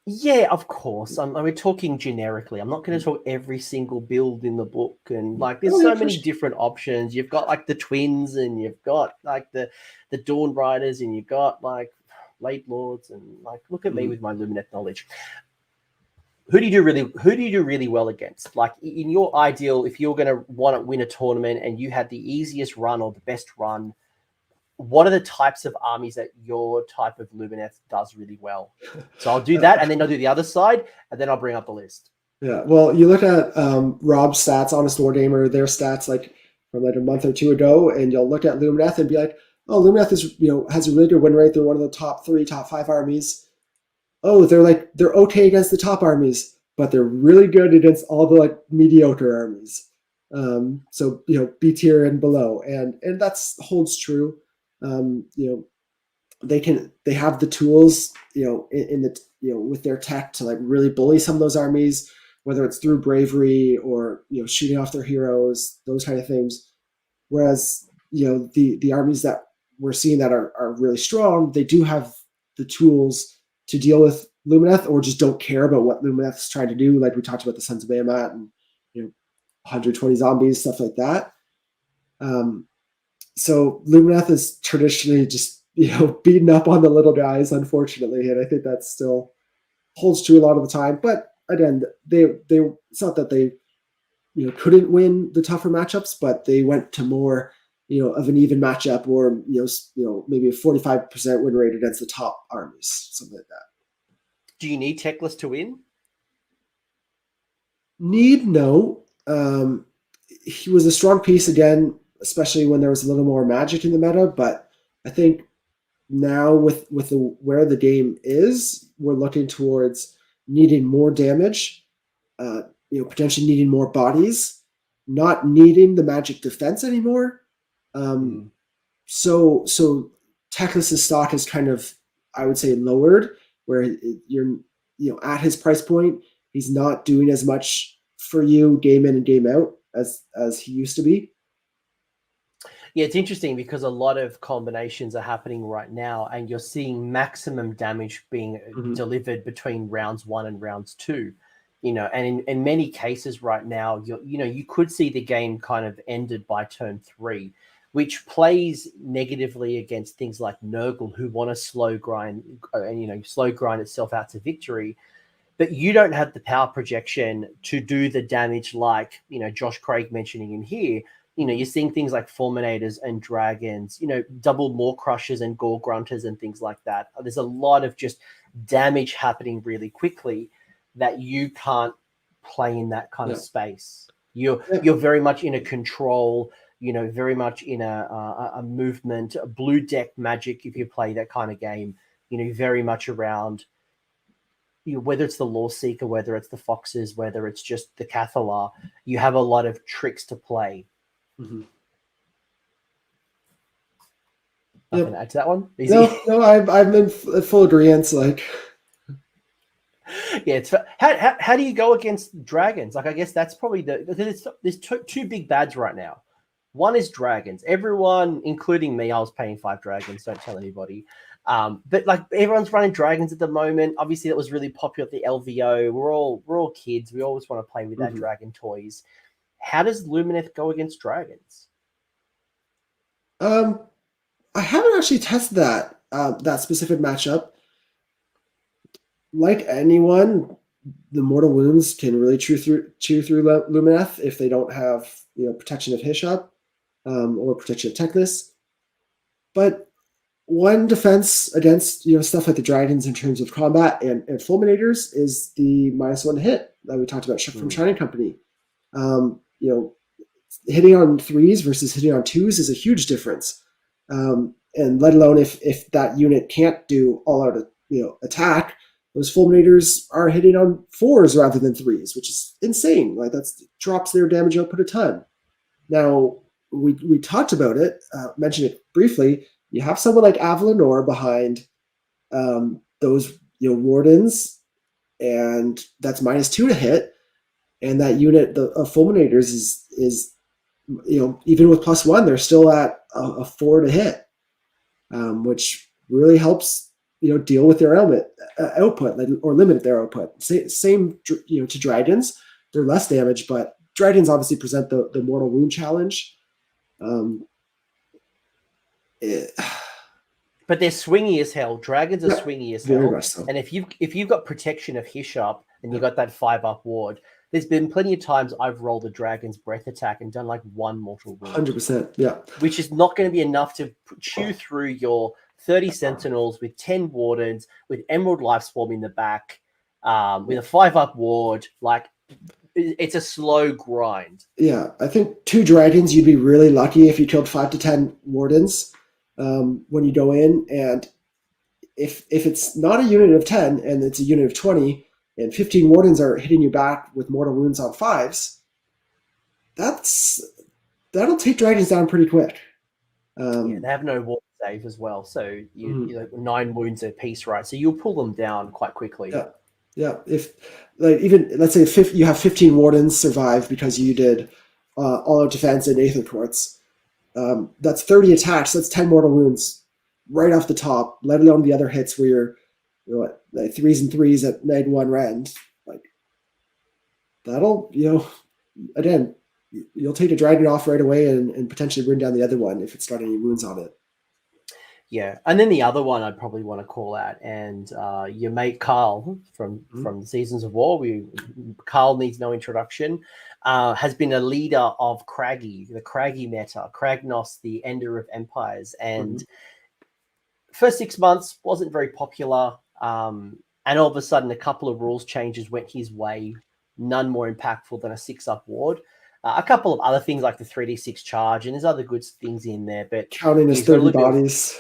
S1: Yeah, of course. We're talking generically. I'm not going to talk every single build in the book. And like, there's so many different options. You've got like the twins, and you've got like the Dawn Riders, and you've got like Late Lords, and like, look at me with my Lumineth knowledge. Who do you do really well against? Like in your ideal, if you're going to want to win a tournament and you had the easiest run or the best run, what are the types of armies that your type of Lumineth does really well? So I'll do that, and then I'll do the other side, and then I'll bring up the list.
S2: Yeah, well, you look at Rob's stats, Honest Wargamer, their stats like from like a month or 2 ago, and you'll look at Lumineth and be like, oh, Lumineth is has a really good win rate. They're one of the top 3, top 5 armies. Oh, they're okay against the top armies, but they're really good against all the like mediocre armies. So B tier and below, and that holds true. They have the tools, in the with their tech to like really bully some of those armies, whether it's through bravery or shooting off their heroes, those kind of things. Whereas the armies that we're seeing that are really strong, they do have the tools to deal with Lumineth, or just don't care about what Lumineth's trying to do. Like we talked about the Sons of Bahamut and 120 zombies, stuff like that. So Lumineth is traditionally just beaten up on the little guys, unfortunately, and I think that still holds true a lot of the time. But again, they it's not that they couldn't win the tougher matchups, but they went to more of an even matchup, or maybe a 45% win rate against the top armies, something like that.
S1: Do you need Techless to win?
S2: No. He was a strong piece again, especially when there was a little more magic in the meta. But I think now with where the game is, we're looking towards needing more damage, potentially needing more bodies, not needing the magic defense anymore. So Techless's stock is kind of, I would say, lowered, where you're at his price point, he's not doing as much for you game in and game out as he used to be.
S1: Yeah, it's interesting because a lot of combinations are happening right now, and you're seeing maximum damage being delivered between rounds 1 and rounds 2. And in many cases right now, you could see the game kind of ended by turn 3, which plays negatively against things like Nurgle, who want to slow grind itself out to victory. But you don't have the power projection to do the damage like, Josh Craig mentioning in here. You're seeing things like Fulminators and Dragons, double Maw Crushers and Gore Grunters and things like that. There's a lot of just damage happening really quickly that you can't play in that kind of space. You're very much in a control, very much in a movement, a blue deck magic if you play that kind of game, very much around, whether it's the Law Seeker, whether it's the Foxes, whether it's just the Cathalar, you have a lot of tricks to play. Nothing to add to that one? Easy.
S2: No, I'm in full agreement. Like,
S1: yeah, it's how do you go against dragons? Like, I guess that's probably there's two big bads right now. One is dragons. Everyone, including me, I was paying 5 dragons. Don't tell anybody. But like everyone's running dragons at the moment. Obviously, that was really popular at the LVO. We're all kids. We always want to play with our dragon toys. How does Lumineth go against dragons?
S2: I haven't actually tested that specific matchup. Like anyone, the Mortal Wounds can really chew through Lumineth if they don't have protection of Hishop or protection of Techless. But one defense against stuff like the dragons in terms of combat and fulminators is the -1 hit that we talked about from Shining Company. hitting on 3s versus hitting on 2s is a huge difference. And let alone if that unit can't do all out attack, those fulminators are hitting on 4s rather than 3s, which is insane. Like that drops their damage output a ton. Now we talked about it, mentioned it briefly. You have someone like Avalanor behind those wardens, and that's -2 to hit. And that unit of fulminators is even with +1, they're still at a 4 to hit, which really helps deal with their element output or limit their output. Same to dragons, they're less damage, but dragons obviously present the mortal wound challenge.
S1: But they're swingy as hell. Dragons are swingy as hell.
S2: Very much so.
S1: And if you've got protection of Hish up and you got that 5+ ward, there's been plenty of times I've rolled a dragon's breath attack and done like 1 mortal wound.
S2: 100%, yeah.
S1: Which is not going to be enough to chew through your 30 Sentinels with 10 Wardens, with Emerald Lifeswarm in the back, with a 5+ ward. Like, it's a slow grind.
S2: Yeah, I think 2 dragons, you'd be really lucky if you killed 5 to 10 Wardens when you go in. And if it's not a unit of 10 and it's a unit of 20, and 15 Wardens are hitting you back with mortal wounds on 5s, that'll take dragons down pretty quick.
S1: They have no ward save as well, so you 9 wounds a piece, right? So you'll pull them down quite quickly.
S2: Yeah. If let's say you have 15 Wardens survive because you did all-out defense and Aether Quartz, that's 30 attacks. That's 10 mortal wounds right off the top. Let alone the other hits where you're like 3s and 3s at -1 rend. Like that'll again, you'll take a dragon off right away and potentially bring down the other one if it's got any wounds on it.
S1: Yeah, and then the other one I'd probably want to call out, and your mate Carl from the Seasons of War. Carl needs no introduction. Has been a leader of Craggy, the Craggy meta, Kragnos, the Ender of Empires, and first 6 months wasn't very popular. And all of a sudden, a couple of rules changes went his way. None more impactful than a 6+ ward. A couple of other things like the 3d6 charge, and there's other good things in there. But
S2: counting as 30 bodies.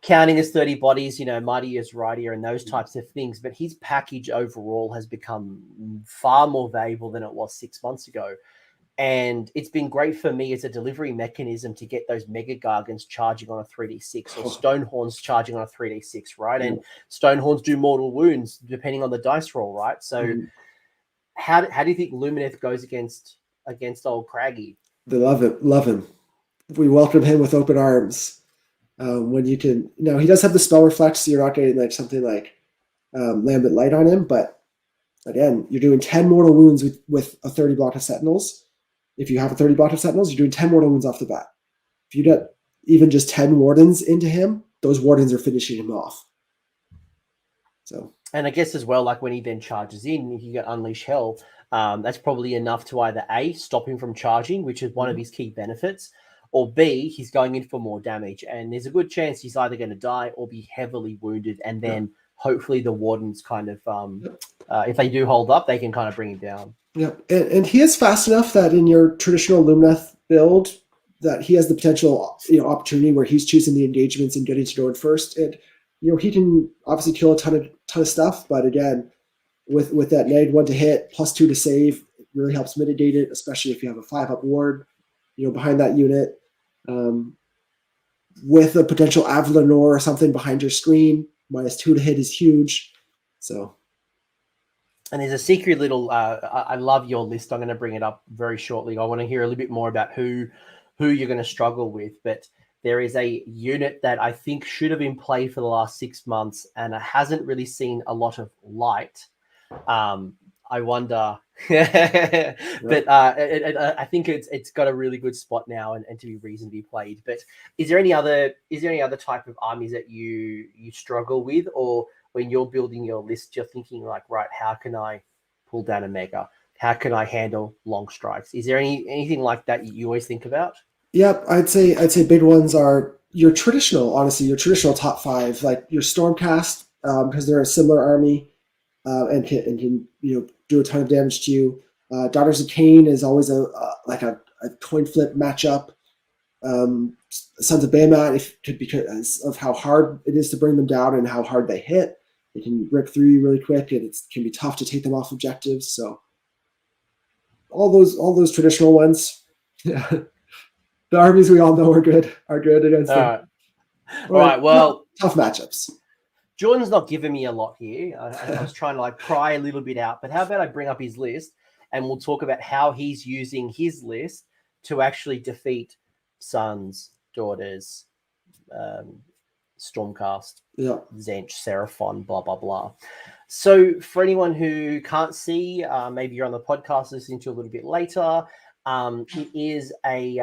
S1: Counting as 30 bodies, Mighty as Rightier and those types of things. But his package overall has become far more valuable than it was 6 months ago. And it's been great for me as a delivery mechanism to get those Mega Gargants charging on a 3d6 or Stonehorns charging on a 3d6, right? And Stonehorns do mortal wounds depending on the dice roll, right? So how do you think Lumineth goes against old Craggy?
S2: They love him. We welcome him with open arms. When you can, he does have the spell reflex, so you're not getting like something like Lambent Light on him, but again, you're doing 10 mortal wounds with a 30 block of Sentinels. If you have a 30 block of Sentinels, you're doing 10 mortal wounds off the bat. If you get even just 10 Wardens into him, those Wardens are finishing him off. So,
S1: and I guess as well, like when he then charges in, if you get Unleash Hell, that's probably enough to either A, stop him from charging, which is one of his key benefits, or B, he's going in for more damage. And there's a good chance he's either going to die or be heavily wounded. And then hopefully the Wardens kind of, if they do hold up, they can kind of bring him down.
S2: Yeah, and he is fast enough that in your traditional Lumineth build, that he has the potential, opportunity where he's choosing the engagements and getting to go in first. And, he can obviously kill a ton of stuff, but again, with that -1 to hit, +2 to save, it really helps mitigate it, especially if you have a 5+ ward, behind that unit. With a potential Avalanor or something behind your screen, -2 to hit is huge. So.
S1: And there's a secret little, I love your list. I'm going to bring it up very shortly. I want to hear a little bit more about who you're going to struggle with. But there is a unit that I think should have been played for the last 6 months, and it hasn't really seen a lot of light. I wonder, but I think it's got a really good spot now and to be reasonably played. But is there any other type of armies that you struggle with, or when you're building your list, you're thinking like, right, how can I pull down a Mega? How can I handle Longstrikes? Is there anything like that you always think about?
S2: Yep, I'd say big ones are your traditional top 5, like your Stormcast, because they're a similar army and can do a ton of damage to you. Daughters of Cain is always a a coin flip matchup. Sons of Bahamut, if could because of how hard it is to bring them down and how hard they hit. They can rip through you really quick, and it can be tough to take them off objectives. So all those traditional ones, yeah. The armies we all know are good against them.
S1: All right. Well,
S2: tough matchups.
S1: Jordan's not giving me a lot here. I was trying to like pry a little bit out, but how about I bring up his list and we'll talk about how he's using his list to actually defeat sons, daughters, Stormcast, Zench, Seraphon, blah, blah, blah. So for anyone who can't see, maybe you're on the podcast listening to a little bit later, it is a...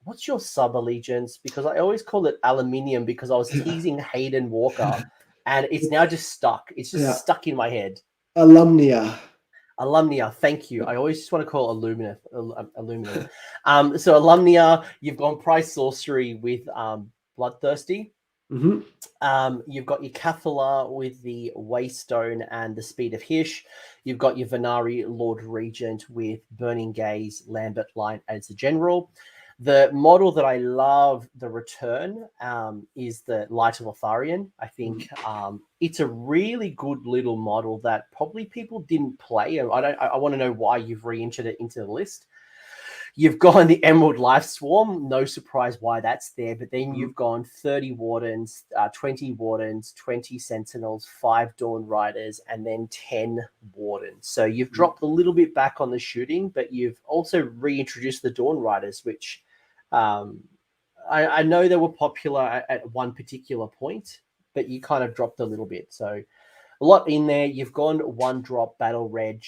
S1: what's your sub-allegiance? Because I always call it aluminium because I was teasing Hayden Walker and it's now just stuck. It's just stuck in my head.
S2: Alumnia,
S1: thank you. I always just want to call it Lumineth. So Alumnia, you've gone price sorcery with Bloodthirsty.
S2: Mm-hmm.
S1: You've got your Cathala with the Waystone and the Speed of Hish. You've got your Venari Lord Regent with Burning Gaze, Lambert Line as the General. The model that I love, the return, is the Light of Lotharian. I think it's a really good little model that probably people didn't play. I want to know why you've re-entered it into the list. You've gone the Emerald Life Swarm. No surprise why that's there. But then you've gone 30 Wardens, 20 Wardens, 20 Sentinels, 5 Dawn Riders, and then 10 Wardens. So you've dropped a little bit back on the shooting, but you've also reintroduced the Dawn Riders, which... I know they were popular at one particular point, but you kind of dropped a little bit. So a lot in there. You've gone 1-drop Battle Reg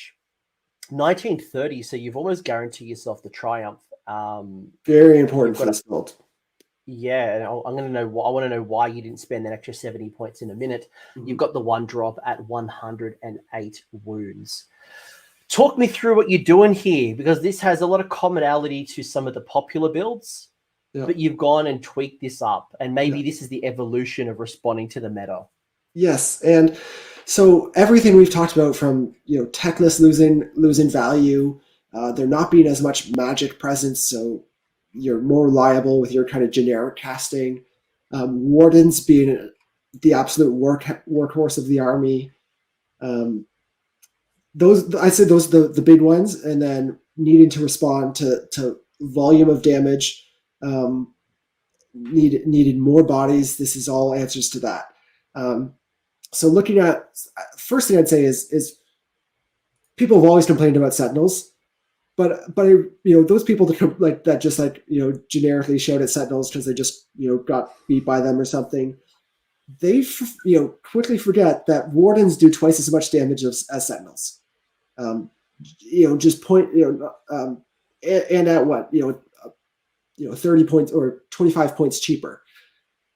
S1: 1930. So you've almost guaranteed yourself the triumph.
S2: Very important for this build.
S1: Yeah, and I want to know why you didn't spend that extra 70 points in a minute. You've got the 1-drop at 108 wounds. Talk me through what you're doing here, because this has a lot of commonality to some of the popular builds, but you've gone and tweaked this up, and maybe this is the evolution of responding to the meta.
S2: Yes, and so everything we've talked about, from Techless losing value, there not being as much magic presence, so you're more reliable with your kind of generic casting. Wardens being the absolute workhorse of the army. Those the big ones, and then needing to respond to volume of damage, needed more bodies. This is all answers to that. So looking at, first thing I'd say is people have always complained about Sentinels, but those people that just generically showed at Sentinels because they just got beat by them or something, they quickly forget that Wardens do twice as much damage as Sentinels. Just point, and at what, 30 points or 25 points cheaper.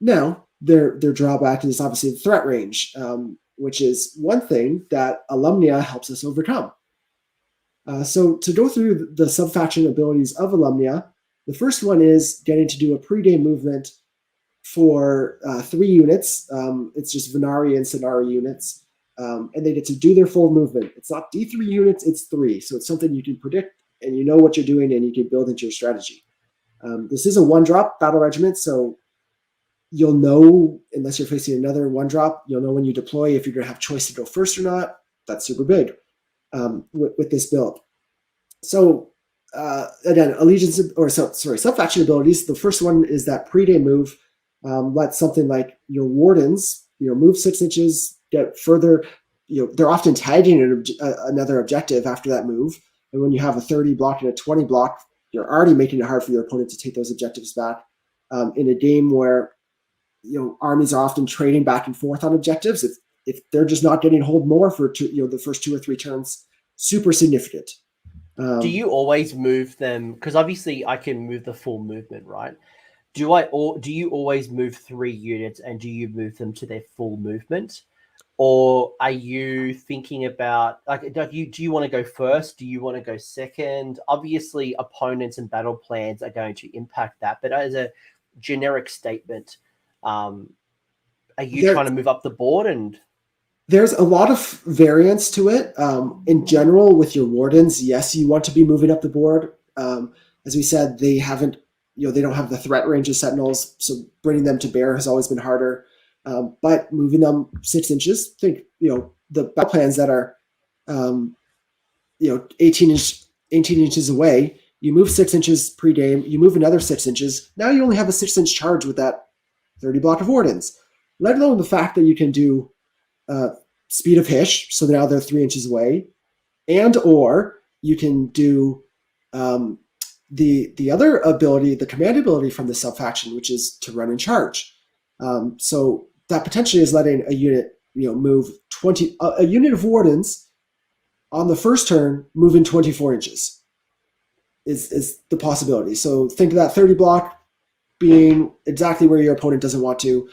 S2: Now, their drawback is obviously the threat range, which is one thing that Alumnia helps us overcome. So to go through the sub-faction abilities of Alumnia, the first one is getting to do a pre-game movement for 3 units. It's just Venari and Sonari units. And they get to do their full movement. It's not D3 units, it's 3. So it's something you can predict, and you know what you're doing, and you can build into your strategy. This is a 1-drop battle regiment, so you'll know, unless you're facing another 1-drop, you'll know when you deploy if you're going to have choice to go first or not. That's super big with this build. So again, sub-faction abilities. The first one is that pre-day move. Let something like your Wardens, move 6 inches, get further. They're often tagging another objective after that move. And when you have a 30 block and a 20 block, you're already making it hard for your opponent to take those objectives back. In a game where armies are often trading back and forth on objectives, if they're just not getting hold more for the first 2 or 3 turns, super significant.
S1: Do you always move them? Because obviously I can move the full movement, right? Do you always move 3 units, and do you move them to their full movement? Or are you thinking about, do you want to go first? Do you want to go second? Obviously, opponents and battle plans are going to impact that. But as a generic statement, are you trying to move up the board? And
S2: there's a lot of variance to it. In general, with your Wardens, yes, you want to be moving up the board. As we said, they haven't, they don't have the threat range of Sentinels, so bringing them to bear has always been harder. But moving them 6 inches, think, the battle plans that are, 18 inches away, you move 6 inches pre-game, you move another 6 inches. Now you only have a 6-inch charge with that 30 block of Wardens, let alone the fact that you can do Speed of Hish, so now they're 3 inches away, and or you can do the other ability, the command ability from the sub-faction, which is to run and charge. So that potentially is letting a unit, move 20, a unit of Wardens on the first turn moving 24 inches is the possibility. So think of that 30 block being exactly where your opponent doesn't want to,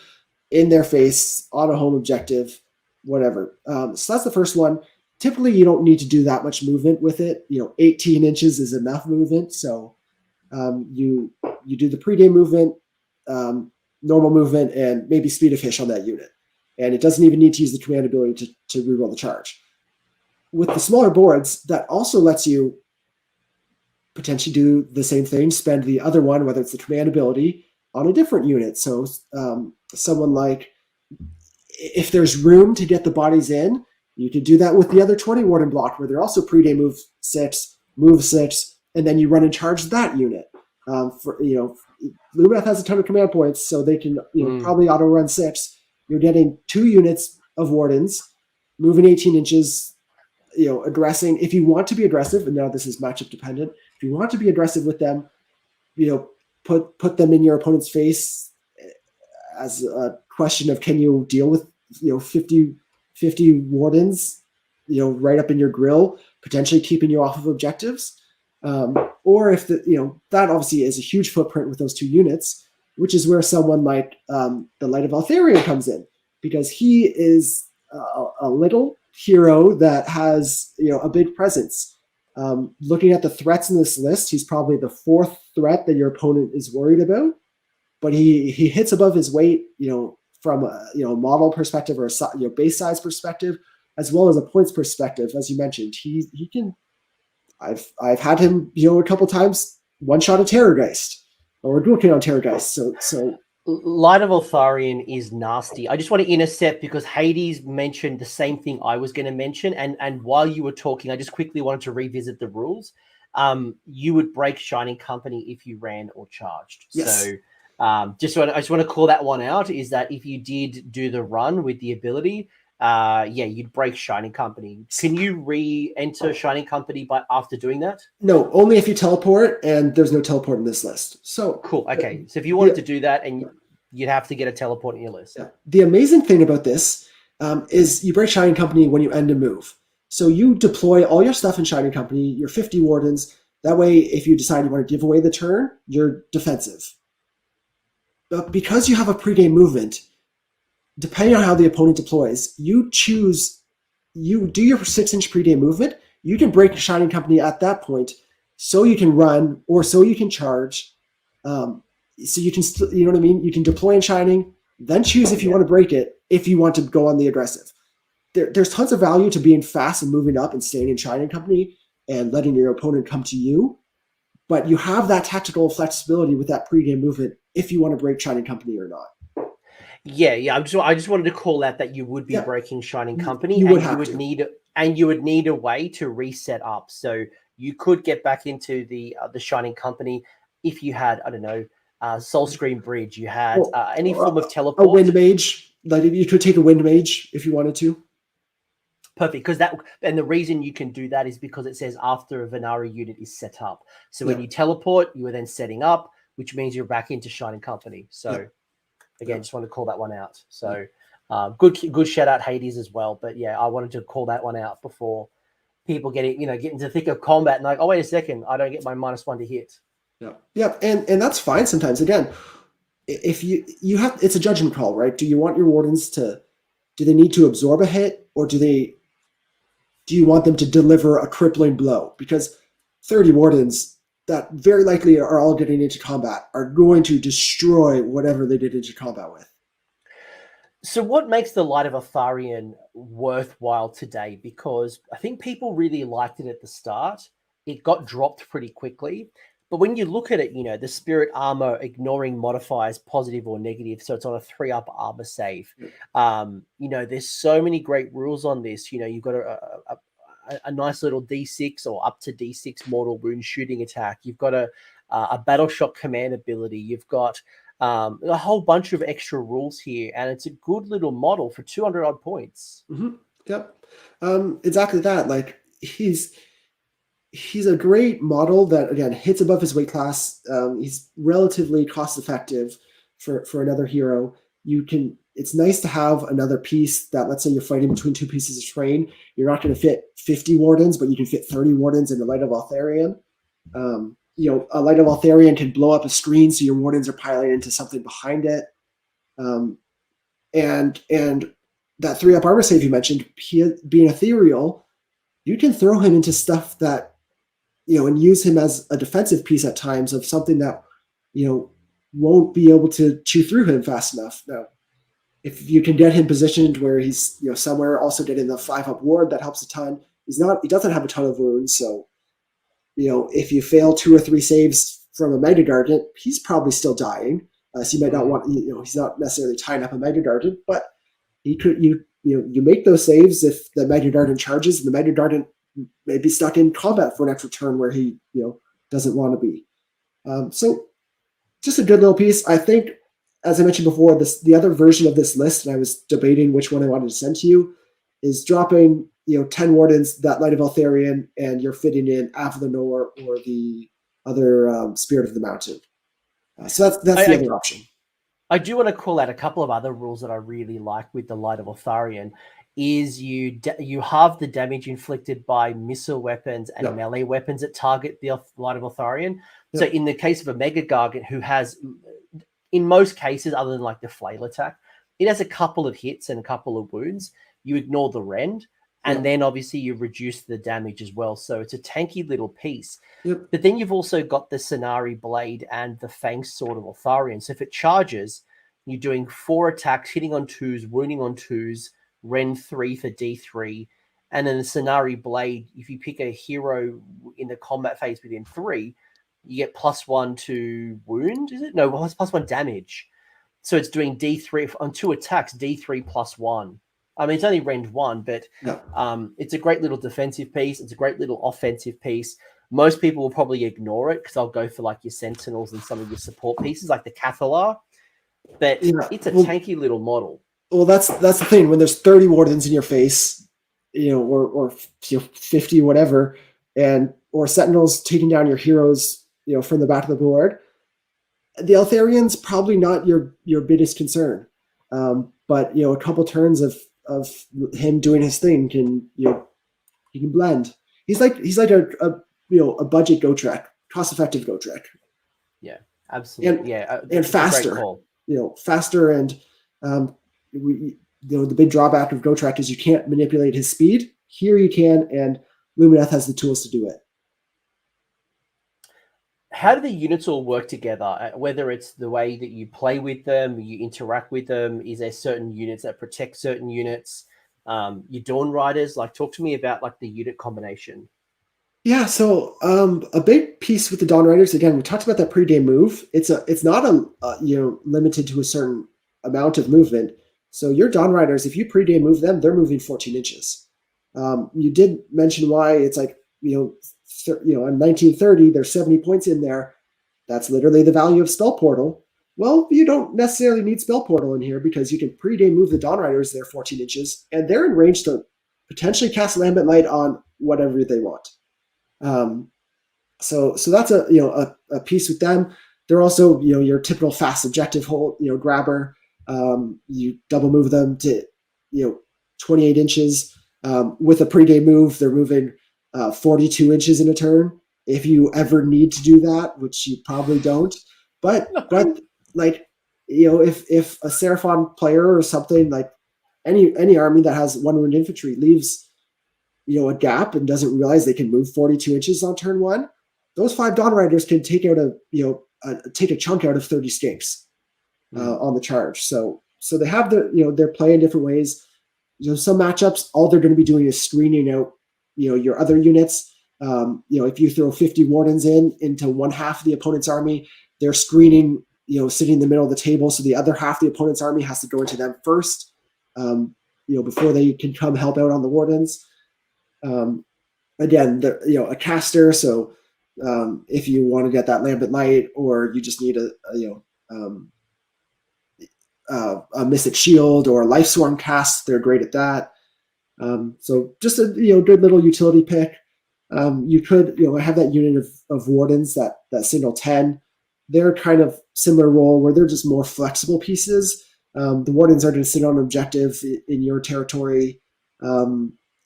S2: in their face, on a home objective, whatever. So that's the first one. Typically, you don't need to do that much movement with it. 18 inches is enough movement. So you do the pregame movement, normal movement, and maybe Speed of Hish on that unit. And it doesn't even need to use the command ability to reroll the charge. With the smaller boards, that also lets you potentially do the same thing, spend the other one, whether it's the command ability, on a different unit. So someone like, if there's room to get the bodies in, you could do that with the other 20 Warden block, where they're also pre-day move 6, and then you run and charge that unit. Lumineth has a ton of command points, so they can probably auto run 6. You're getting 2 units of Wardens, moving 18 inches, addressing. If you want to be aggressive, and now this is matchup dependent, if you want to be aggressive with them, put them in your opponent's face as a question of, can you deal with 50 Wardens right up in your grill, potentially keeping you off of objectives, or if that obviously is a huge footprint with those 2 units, which is where someone like the Light of Altharian comes in, because he is a little hero that has a big presence. Looking at the threats in this list, he's probably the 4th threat that your opponent is worried about, but he hits above his weight, from a model perspective or a base size perspective, as well as a points perspective. As you mentioned, he can. I've had him a couple times one shot a Terrorgeist or dual kill on Terrorgeist. So
S1: Light of Altharian is nasty. I just want to intercept because Hades mentioned the same thing I was going to mention, and while you were talking, I just quickly wanted to revisit the rules. You would break Shining Company if you ran or charged.
S2: Yes.
S1: So I just want to call that one out, is that if you did do the run with the ability, you'd break Shining Company. Can you re-enter Shining Company after doing that?
S2: No, only if you teleport, and there's no teleport in this list. So
S1: cool. Okay, so if you wanted to do that, and you'd have to get a teleport in your list.
S2: Yeah. The amazing thing about this is you break Shining Company when you end a move. So you deploy all your stuff in Shining Company, your 50 Wardens. That way, if you decide you want to give away the turn, you're defensive. But because you have a pre-game movement, depending on how the opponent deploys, you do your 6-inch pre-game movement. You can break Shining Company at that point, so you can run or so you can charge. So you can still, you know what I mean? You can deploy in Shining, then choose if you want to break it, if you want to go on the aggressive. There's tons of value to being fast and moving up and staying in Shining Company and letting your opponent come to you. But you have that tactical flexibility with that pre-game movement if you want to break Shining Company or not.
S1: Yeah. I just wanted to call out that you would be breaking Shining Company,
S2: you would
S1: need a way to reset up. So you could get back into the Shining Company if you had, I don't know, Soul Scream Bridge. You had any form of teleport.
S2: A Wind Mage, like you could take a Wind Mage if you wanted to.
S1: Perfect, because and the reason you can do that is because it says after a Venari unit is set up. So when you teleport, you are then setting up, which means you're back into Shining Company. So again, just want to call that one out. So good shout out Hades as well. But yeah, I wanted to call that one out before people get into the thick of combat and like, oh wait a second, I don't get my -1 to hit.
S2: Yeah, and that's fine sometimes. Again, if you have, it's a judgment call, right? Do you want your Wardens do they need to absorb a hit, or do you want them to deliver a crippling blow? Because 30 Wardens that very likely are all getting into combat are going to destroy whatever they did into combat with.
S1: So what makes the Light of Altharian worthwhile today? Because I think people really liked it at the start, it got dropped pretty quickly. But when you look at it, the spirit armor ignoring modifiers, positive or negative, so it's on a 3-up armor save. There's so many great rules on this. You've got a nice little D6 or up to D6 mortal wound shooting attack. You've got a battle shock command ability. You've got a whole bunch of extra rules here, and it's a good little model for 200 odd points.
S2: Mm-hmm. Yep, exactly that. Like he's a great model that again hits above his weight class. He's relatively cost effective for another hero. It's nice to have another piece that, let's say you're fighting between two pieces of terrain. You're not going to fit 50 wardens, but you can fit 30 wardens in the Light of Altharian. A Light of Altharian can blow up a screen so your wardens are piling into something behind it. And that 3-up armor save you mentioned, he being ethereal, you can throw him into stuff that, and use him as a defensive piece at times of something that, won't be able to chew through him fast enough. Now, if you can get him positioned where he's, somewhere also getting the 5-up ward, that helps a ton. He doesn't have a ton of wounds. So, if you fail 2 or 3 saves from a Mega Dargent, he's probably still dying. So you might not want, he's not necessarily tying up a Mega Dargent, but he could, you make those saves if the Mega Dargent charges, and the Mega Dargent may be stuck in combat for an extra turn where he, doesn't want to be. So just a good little piece. I think, as I mentioned before, the other version of this list, and I was debating which one I wanted to send to you, is dropping 10 wardens, that Light of Altharian, and you're fitting in Avalanor or the other Spirit of the Mountain. So that's the other option.
S1: I do want to call out a couple of other rules that I really like with the Light of Altharian. Is you halve the damage inflicted by missile weapons and melee weapons that target the Light of Altharian. So in the case of a Mega Gargant who has, in most cases, other than like the flail attack, it has a couple of hits and a couple of wounds. You ignore the rend, and then obviously you reduce the damage as well. So it's a tanky little piece.
S2: Yep.
S1: But then you've also got the Sonari Blade and the Fang Sword of Altharian. So if it charges, you're doing 4 attacks, hitting on 2s, wounding on 2s, rend 3 for D3. And then the Sonari Blade, if you pick a hero in the combat phase within 3, you get +1 to wound, is it? No, +1 damage. So it's doing D3 on 2 attacks, D3 +1. I mean, it's only rend 1, but it's a great little defensive piece. It's a great little offensive piece. Most people will probably ignore it because I'll go for like your Sentinels and some of your support pieces like the Cathalar. But it's a tanky little model.
S2: Well, that's the thing. When there's 30 wardens in your face, or 50, whatever, or Sentinels taking down your heroes, from the back of the board, the Altharian's probably not your biggest concern. But a couple turns of him doing his thing he can blend. He's like a budget Gotrek, cost effective Gotrek.
S1: Yeah, absolutely.
S2: And faster. Faster, and the big drawback of Gotrek is you can't manipulate his speed. Here you can, and Lumineth has the tools to do it.
S1: How do the units all work together? Whether it's the way that you play with them, you interact with them, is there certain units that protect certain units? Your Dawn Riders, talk to me about the unit combination.
S2: Yeah, so a big piece with the Dawn Riders, again, we talked about that pre-game move. It's not limited to a certain amount of movement. So your Dawn Riders, if you pre-game move them, they're moving 14 inches. You did mention why it's on 1930, there's 70 points in there. That's literally the value of Spell Portal. Well, you don't necessarily need Spell Portal in here because you can pre-game move the Dawn Riders. They're 14 inches, and they're in range to potentially cast Lambent Light on whatever they want. So that's a piece with them. They're also your typical fast objective hold grabber. You double move them to 28 inches. With a pre-game move, they're moving 42 inches in a turn. If you ever need to do that, which you probably don't, but if a Seraphon player or something, like any army that has 1 wound infantry leaves a gap and doesn't realize they can move 42 inches on turn 1, those 5 Dawn Riders can take out take a chunk out of 30 skinks on the charge. So they have their play in different ways. Some matchups, all they're going to be doing is screening out your other units. If you throw 50 wardens into one half of the opponent's army, they're screening, sitting in the middle of the table. So the other half of the opponent's army has to go into them first, before they can come help out on the wardens. Again, a caster. So if you want to get that lambent light, or you just need a Mystic Shield or a Life Swarm cast, they're great at that. So just a good little utility pick. You could have that unit of wardens that signal 10. They're kind of similar role where they're just more flexible pieces. The wardens are going to sit on an objective in your territory.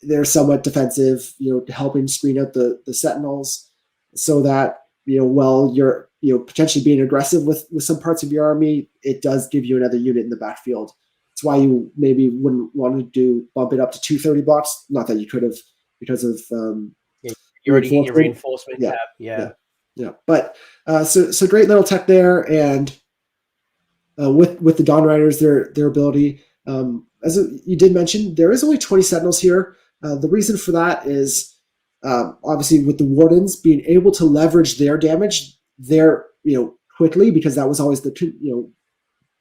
S2: They're somewhat defensive, helping screen out the Sentinels, so that while you're potentially being aggressive with some parts of your army, it does give you another unit in the backfield. That's why you maybe wouldn't want to bump it up to 230 blocks. Not that you could have, because of
S1: you already get your reinforcement tab.
S2: Yeah. But so great little tech there, and with the Dawn Riders, their ability, as you did mention, there is only 20 Sentinels here. The reason for that is obviously with the Wardens being able to leverage their damage there, quickly, because that was always the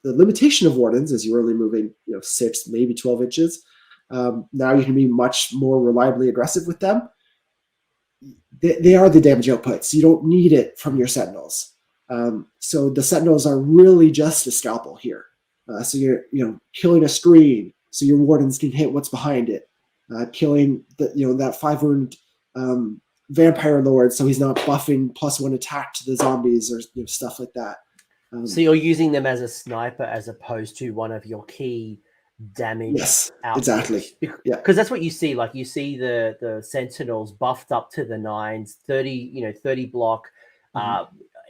S2: limitation of Wardens, as you were only moving 6, maybe 12 inches. Now you can be much more reliably aggressive with them. They are the damage outputs. You don't need it from your Sentinels. So the Sentinels are really just a scalpel here. So you're killing a screen, so your Wardens can hit what's behind it. Killing that 5 wound Vampire Lord, so he's not buffing +1 attack to the zombies or stuff like that.
S1: So you're using them as a sniper as opposed to one of your key damage.
S2: Yes,
S1: outputs.
S2: Exactly. Yeah,
S1: because that's what you see. Like you see the Sentinels buffed up to the 9s, 30 block.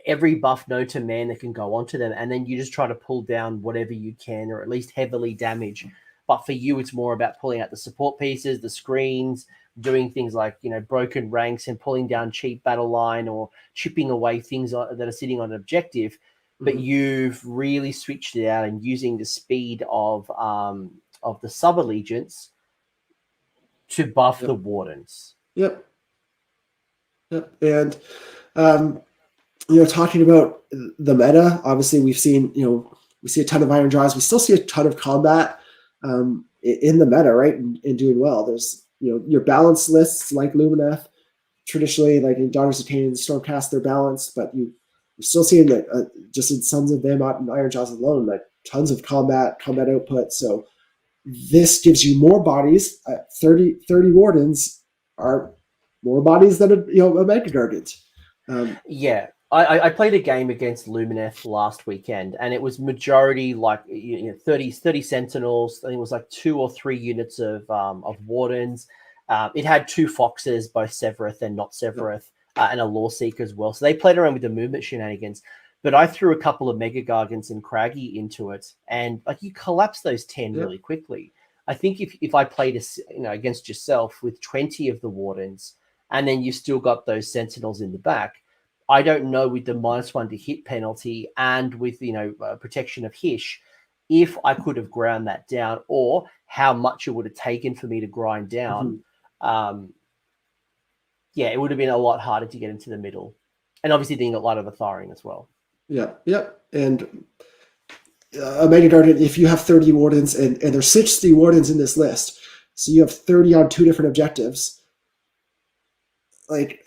S1: Every buff known to man that can go onto them, and then you just try to pull down whatever you can, or at least heavily damage. But for you, it's more about pulling out the support pieces, the screens, doing things like broken ranks and pulling down cheap battle line, or chipping away things that are sitting on an objective. But you've really switched it out and using the speed of the sub allegiance to buff the Wardens.
S2: Yep. And talking about the meta, obviously we've seen we see a ton of iron draws. We still see a ton of combat in the meta, right? And doing well. There's your balanced lists like Lumineth. Traditionally, like in Daughters of Cain and Stormcast, they're balanced, but you're still seeing that just in Sons of Behemoth and Iron Jaws alone, like tons of combat output. So this gives you more bodies. 30 Wardens are more bodies than a Mega Gargant.
S1: I played a game against Lumineth last weekend, and it was majority like 30 Sentinels. I think it was like 2 or 3 units of Wardens. It had 2 Foxes, both Severeth and not Severeth, and a Law Seeker as well. So they played around with the movement shenanigans. But I threw a couple of Mega Gargants and Craggy into it, and like you collapse those 10 really quickly. I think if I played against yourself with 20 of the Wardens, and then you still got those Sentinels in the back, I don't know with the -1 to hit penalty and with protection of Hish, if I could have ground that down, or how much it would have taken for me to grind down. It would have been a lot harder to get into the middle, and obviously then you got Light of Atharian as well. And
S2: a Mega Gargant, if you have 30 Wardens, and there's 60 Wardens in this list, so you have 30 on 2 different objectives. Like,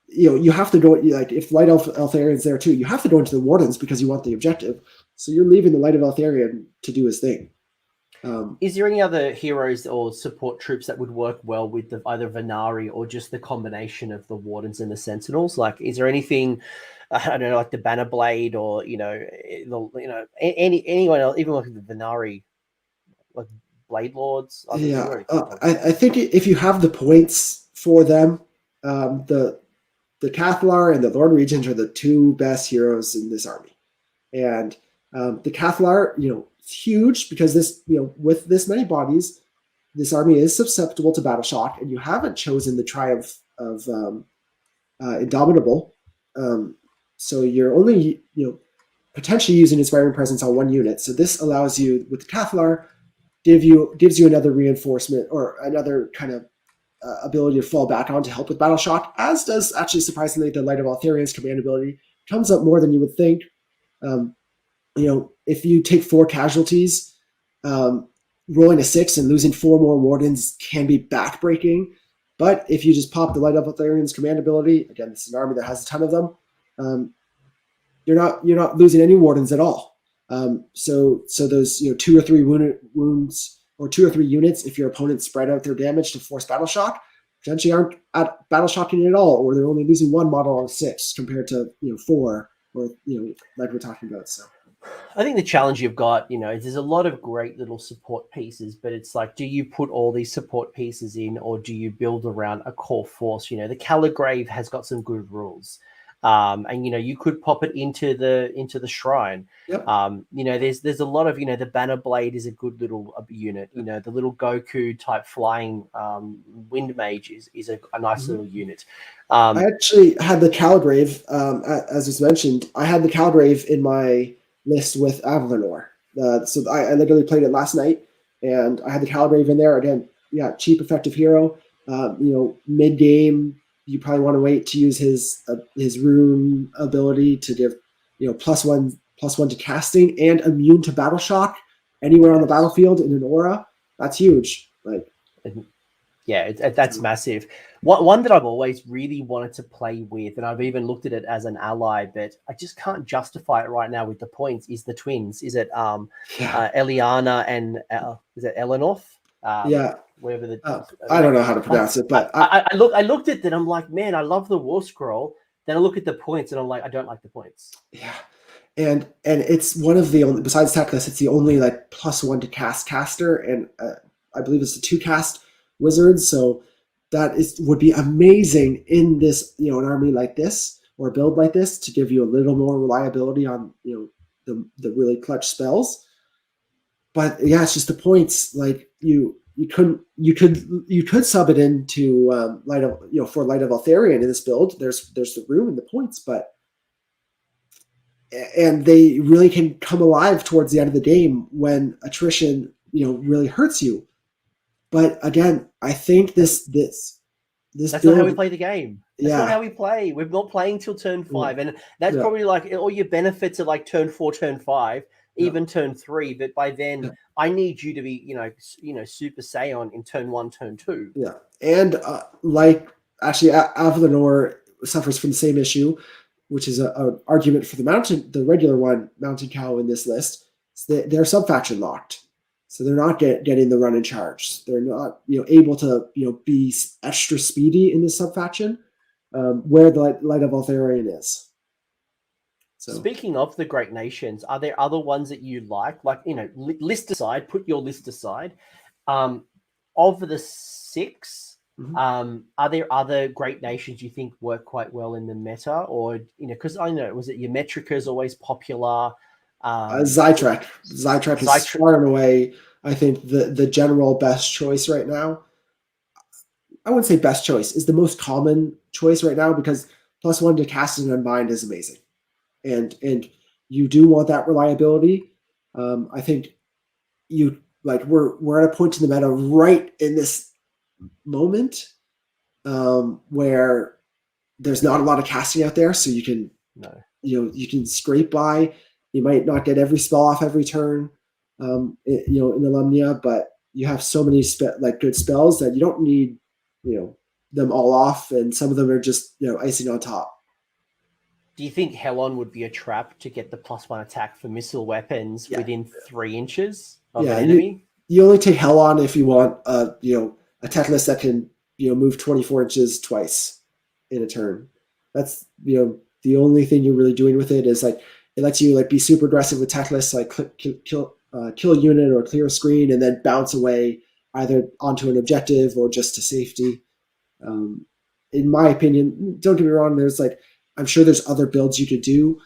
S2: you have to go, like, if Light of Eltharian's there too, you have to go into the Wardens because you want the objective. So you're leaving the Light of Eltharian to do his thing.
S1: Is there any other heroes or support troops that would work well with either Venari or just the combination of the Wardens and the Sentinels? Like, is there anything, I don't know, like the Banner Blade, or anyone else, even like the Venari, like Blade Lords?
S2: I think if you have the points for them, the Cathlar and the Lord Regent are the 2 best heroes in this army. And the Cathlar, it's huge because this, with this many bodies, this army is susceptible to battle shock, and you haven't chosen the Triumph of Indomitable. So you're only, potentially using Inspiring Presence on 1 unit. So this allows you, with the Cathlar, gives you another reinforcement or another kind of ability to fall back on to help with battle shock, as does actually surprisingly the Light of Altharian's command ability. Comes up more than you would think. If you take 4 casualties, rolling a 6 and losing 4 more wardens can be backbreaking. But if you just pop the Light of Altharian's command ability, again, this is an army that has a ton of them, you're not losing any wardens at all. So those 2 or 3 wounds or 2 or 3 units, if your opponent spread out their damage to force battle shock, potentially aren't at battle shocking at all, or they're only losing 1 model on 6 compared to 4, or like we're talking about. So
S1: I think the challenge you've got, is there's a lot of great little support pieces, but it's like, do you put all these support pieces in, or do you build around a core force? The Caligrave has got some good rules. And you could pop it into the shrine.
S2: Yep.
S1: There's a lot of the Banner Blade is a good little unit. The little Goku type flying wind mage is a nice little unit.
S2: I actually had the Caligrave, as was mentioned. I had the Caligrave in my list with Avalanor. So I literally played it last night, and I had the Caligrave in there again. Yeah, cheap, effective hero. Mid game, you probably want to wait to use his rune ability to give +1 to casting and immune to battle shock anywhere on the battlefield in an aura. That's huge.
S1: That's massive. One that I've always really wanted to play with, and I've even looked at it as an ally, but I just can't justify it right now with the points, is the twins. Is it Eliana and is it Elenorth? Whatever
S2: I don't know how to pronounce it, but
S1: I looked at that. I'm like, man, I love the War Scroll. Then I look at the points, and I'm like, I don't like the points.
S2: Yeah, and it's one of the only, besides Teclis, it's the only like +1 to cast caster, and I believe it's a 2 cast wizard. So that would be amazing in this an army like this or a build like this to give you a little more reliability on the really clutch spells. But yeah, it's just the points. Like you could sub it into Light of for Light of Altharian in this build. There's the room and the points, and they really can come alive towards the end of the game when attrition really hurts you. But again, I think this
S1: that's
S2: build,
S1: not how we play the game. That's
S2: Yeah.
S1: not how we play. We're not playing till turn 5, and that's probably like all your benefits are like turn 4, turn 5, even turn 3. But by then, I need you to be, Super Saiyan in turn 1, turn 2.
S2: Yeah, and actually, Avalanor suffers from the same issue, which is an argument for the regular one, Mountain Cow in this list. They're sub-faction locked. So they're not getting the run and charge. They're not able to be extra speedy in this sub-faction where the Light of Altharian is. So
S1: speaking of the great nations, are there other ones that you like? Like list aside, put your list aside. Of the 6, are there other great nations you think work quite well in the meta, or because I know was it your Metrica is always popular.
S2: Zytrek is far and away, I think, the general best choice right now. I wouldn't say best choice, is the most common choice right now, because +1 to cast and unbind is amazing, and you do want that reliability. I think we're at a point in the meta right in this moment where there's not a lot of casting out there, so you can you can scrape by. You might not get every spell off every turn, in Alumnia, but you have so many good spells that you don't need, them all off, and some of them are just icing on top.
S1: Do you think Helon would be a trap to get the +1 attack for missile weapons within 3 inches of an enemy?
S2: You only take Helon if you want a Teclis that can move 24 inches twice in a turn. That's the only thing you're really doing with it is it lets you be super aggressive with Teclis, kill a unit or clear a screen, and then bounce away either onto an objective or just to safety. In my opinion, don't get me wrong, I'm sure there's other builds you could do,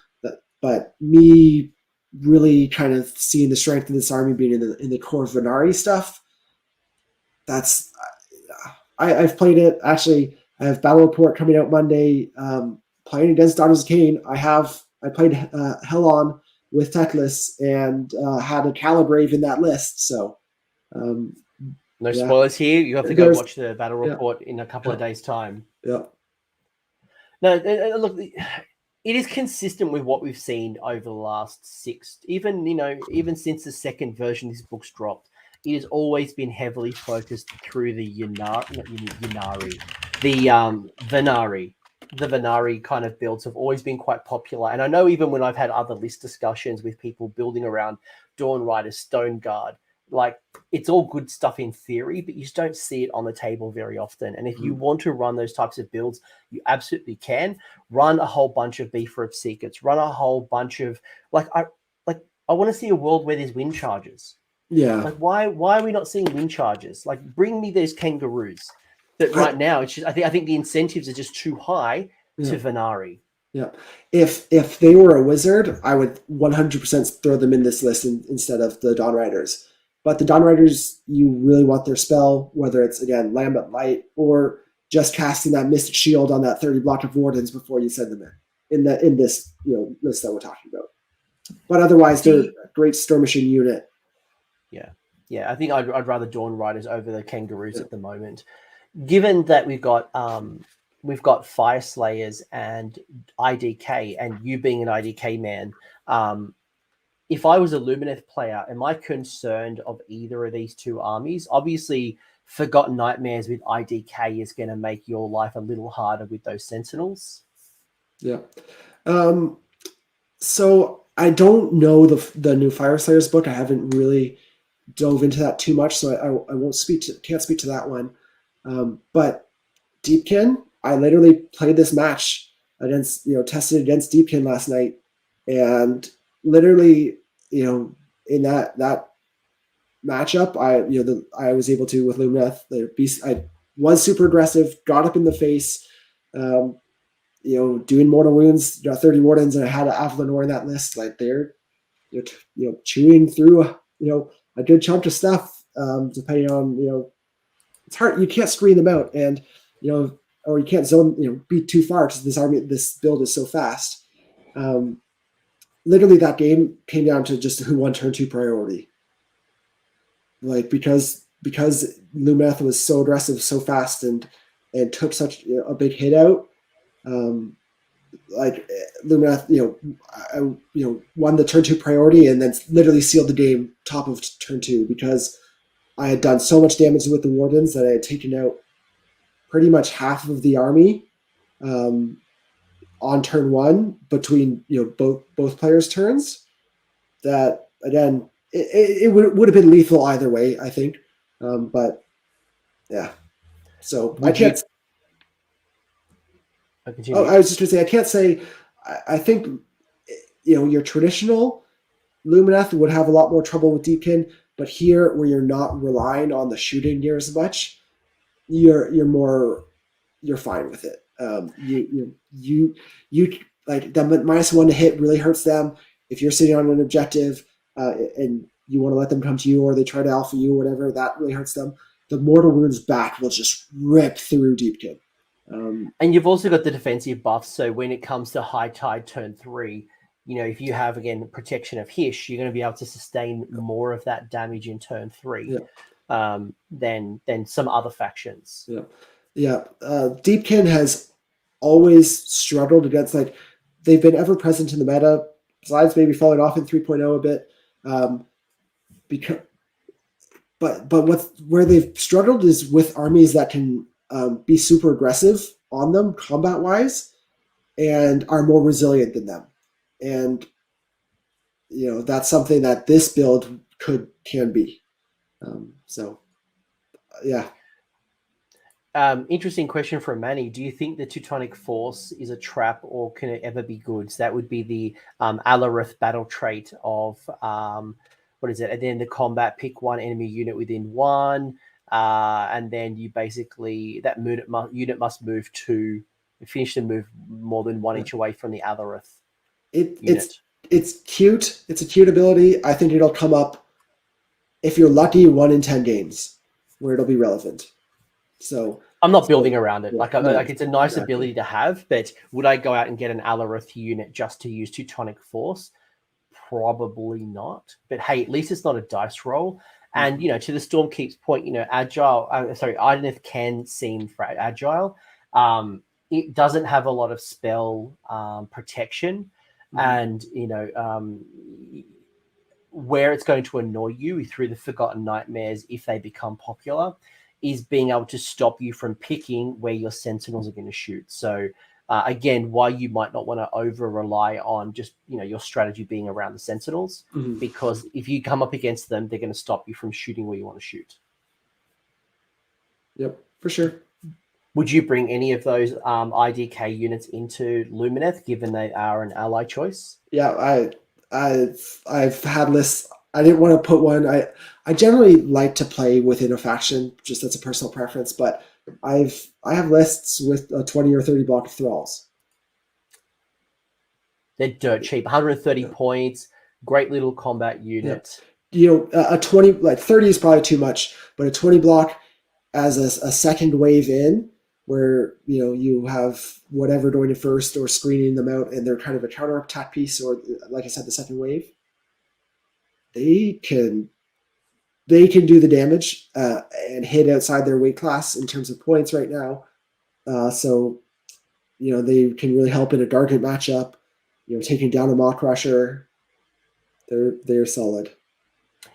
S2: but me really kind of seeing the strength of this army being in the core Venari stuff. That's I've played it. Actually, I have Battle Report coming out Monday. Playing against Daughters of Cain, I played Helon with Teclis and had a Caligrave in that list. So
S1: No
S2: Yeah.
S1: spoilers here. You have to go
S2: There's-
S1: watch the battle report in a couple of days' time.
S2: Yeah.
S1: No, look, it is consistent with what we've seen over the last even since the second version this book's dropped. It has always been heavily focused through the Venari. The Venari kind of builds have always been quite popular. And I know even when I've had other list discussions with people building around Dawn Rider, Stone Guard, like it's all good stuff in theory, but you just don't see it on the table very often. And if you want to run those types of builds, you absolutely can. Run a whole bunch of Beef Rope Secrets. Run a whole bunch of I want to see a world where there's wind charges.
S2: Yeah.
S1: Like why are we not seeing wind charges? Like bring me those kangaroos. But right now, it's just I think the incentives are just too high to Venari.
S2: Yeah. If they were a wizard, I would 100% throw them in this list instead of the Dawn Riders. But the Dawn Riders, you really want their spell, whether it's, again, Lambent Light or just casting that Mystic Shield on that 30 block of Wardens before you send them in this list that we're talking about. But otherwise, they're a great skirmishing unit.
S1: Yeah. I think I'd rather Dawn Riders over the kangaroos at the moment. Given that we've got Fire Slayers and IDK, and you being an IDK man, if I was a Lumineth player, am I concerned of either of these two armies? Obviously, Forgotten Nightmares with IDK is going to make your life a little harder with those Sentinels.
S2: Yeah. So I don't know the new Fire Slayers book. I haven't really dove into that too much, so I won't can't speak to that one. But Deepkin, I literally played this match against, tested against Deepkin last night, and literally, in that matchup, I was able to with Lumineth. I was super aggressive, got up in the face, doing mortal wounds, 30 wardens, and I had an Avalanor in that list. Like they're, chewing through, a good chunk of stuff, depending on, it's hard. You can't screen them out, and or you can't zone, be too far because this build is so fast. Literally, that game came down to just who won turn 2 priority. Like because Lumineth was so aggressive, so fast, and took such a big hit out. Lumineth, won the turn 2 priority and then literally sealed the game top of turn 2 because I had done so much damage with the Wardens that I had taken out pretty much half of the army on turn 1 between both players' turns. That again, it would have been lethal either way, I think. But yeah, so I can't. I was just going to say I can't say. I think your traditional Lumineth would have a lot more trouble with Deepkin, but here where you're not relying on the shooting gear as much, you're fine with it. You like the -1 to hit really hurts them if you're sitting on an objective and you want to let them come to you, or they try to alpha you, or whatever. That really hurts them. The mortal wounds back will just rip through Deepkin.
S1: And you've also got the defensive buffs. So when it comes to High Tide turn 3, if you have, again, protection of Hish, you're going to be able to sustain more of that damage in turn 3 than some other factions.
S2: Yeah. Deepkin has always struggled against, they've been ever present in the meta, besides maybe falling off in 3.0 a bit. But where they've struggled is with armies that can be super aggressive on them combat wise and are more resilient than them. And that's something that this build can be.
S1: Interesting question from Manny. Do you think the Teutonic Force is a trap, or can it ever be good? So that would be the Alarith battle trait of what is it? And then the combat, pick one enemy unit within 1. And then you basically, that unit must move finish the move more than 1 inch away from the Alarith unit.
S2: It's cute. It's a cute ability. I think it'll come up, if you're lucky, 1 in 10 games where it'll be relevant. So
S1: I'm not building around it. It's a nice ability to have, but would I go out and get an Alarith unit just to use Teutonic Force? Probably not. But hey, at least it's not a dice roll. And, to the Stormkeep's point, Idoneth can seem agile. It doesn't have a lot of spell protection. And, where it's going to annoy you through the Forgotten Nightmares, if they become popular, is being able to stop you from picking where your Sentinels are going to shoot. So, again, why you might not want to over-rely on just, your strategy being around the Sentinels, because if you come up against them, they're going to stop you from shooting where you want to shoot.
S2: Yep, for sure.
S1: Would you bring any of those IDK units into Lumineth, given they are an ally choice?
S2: Yeah, I've had lists. I didn't want to put one. I generally like to play within a faction, just that's a personal preference. But I have lists with a 20 or 30 block of thralls.
S1: They're dirt cheap, 130 points, great little combat unit.
S2: A 20, like 30 is probably too much, but a 20 block as a second wave in, where you have whatever going to first or screening them out, and they're kind of a counter attack piece, or like I said, the second wave. They can do the damage and hit outside their weight class in terms of points right now. So they can really help in a Gargant matchup. Taking down a Maw Crusher. They're solid.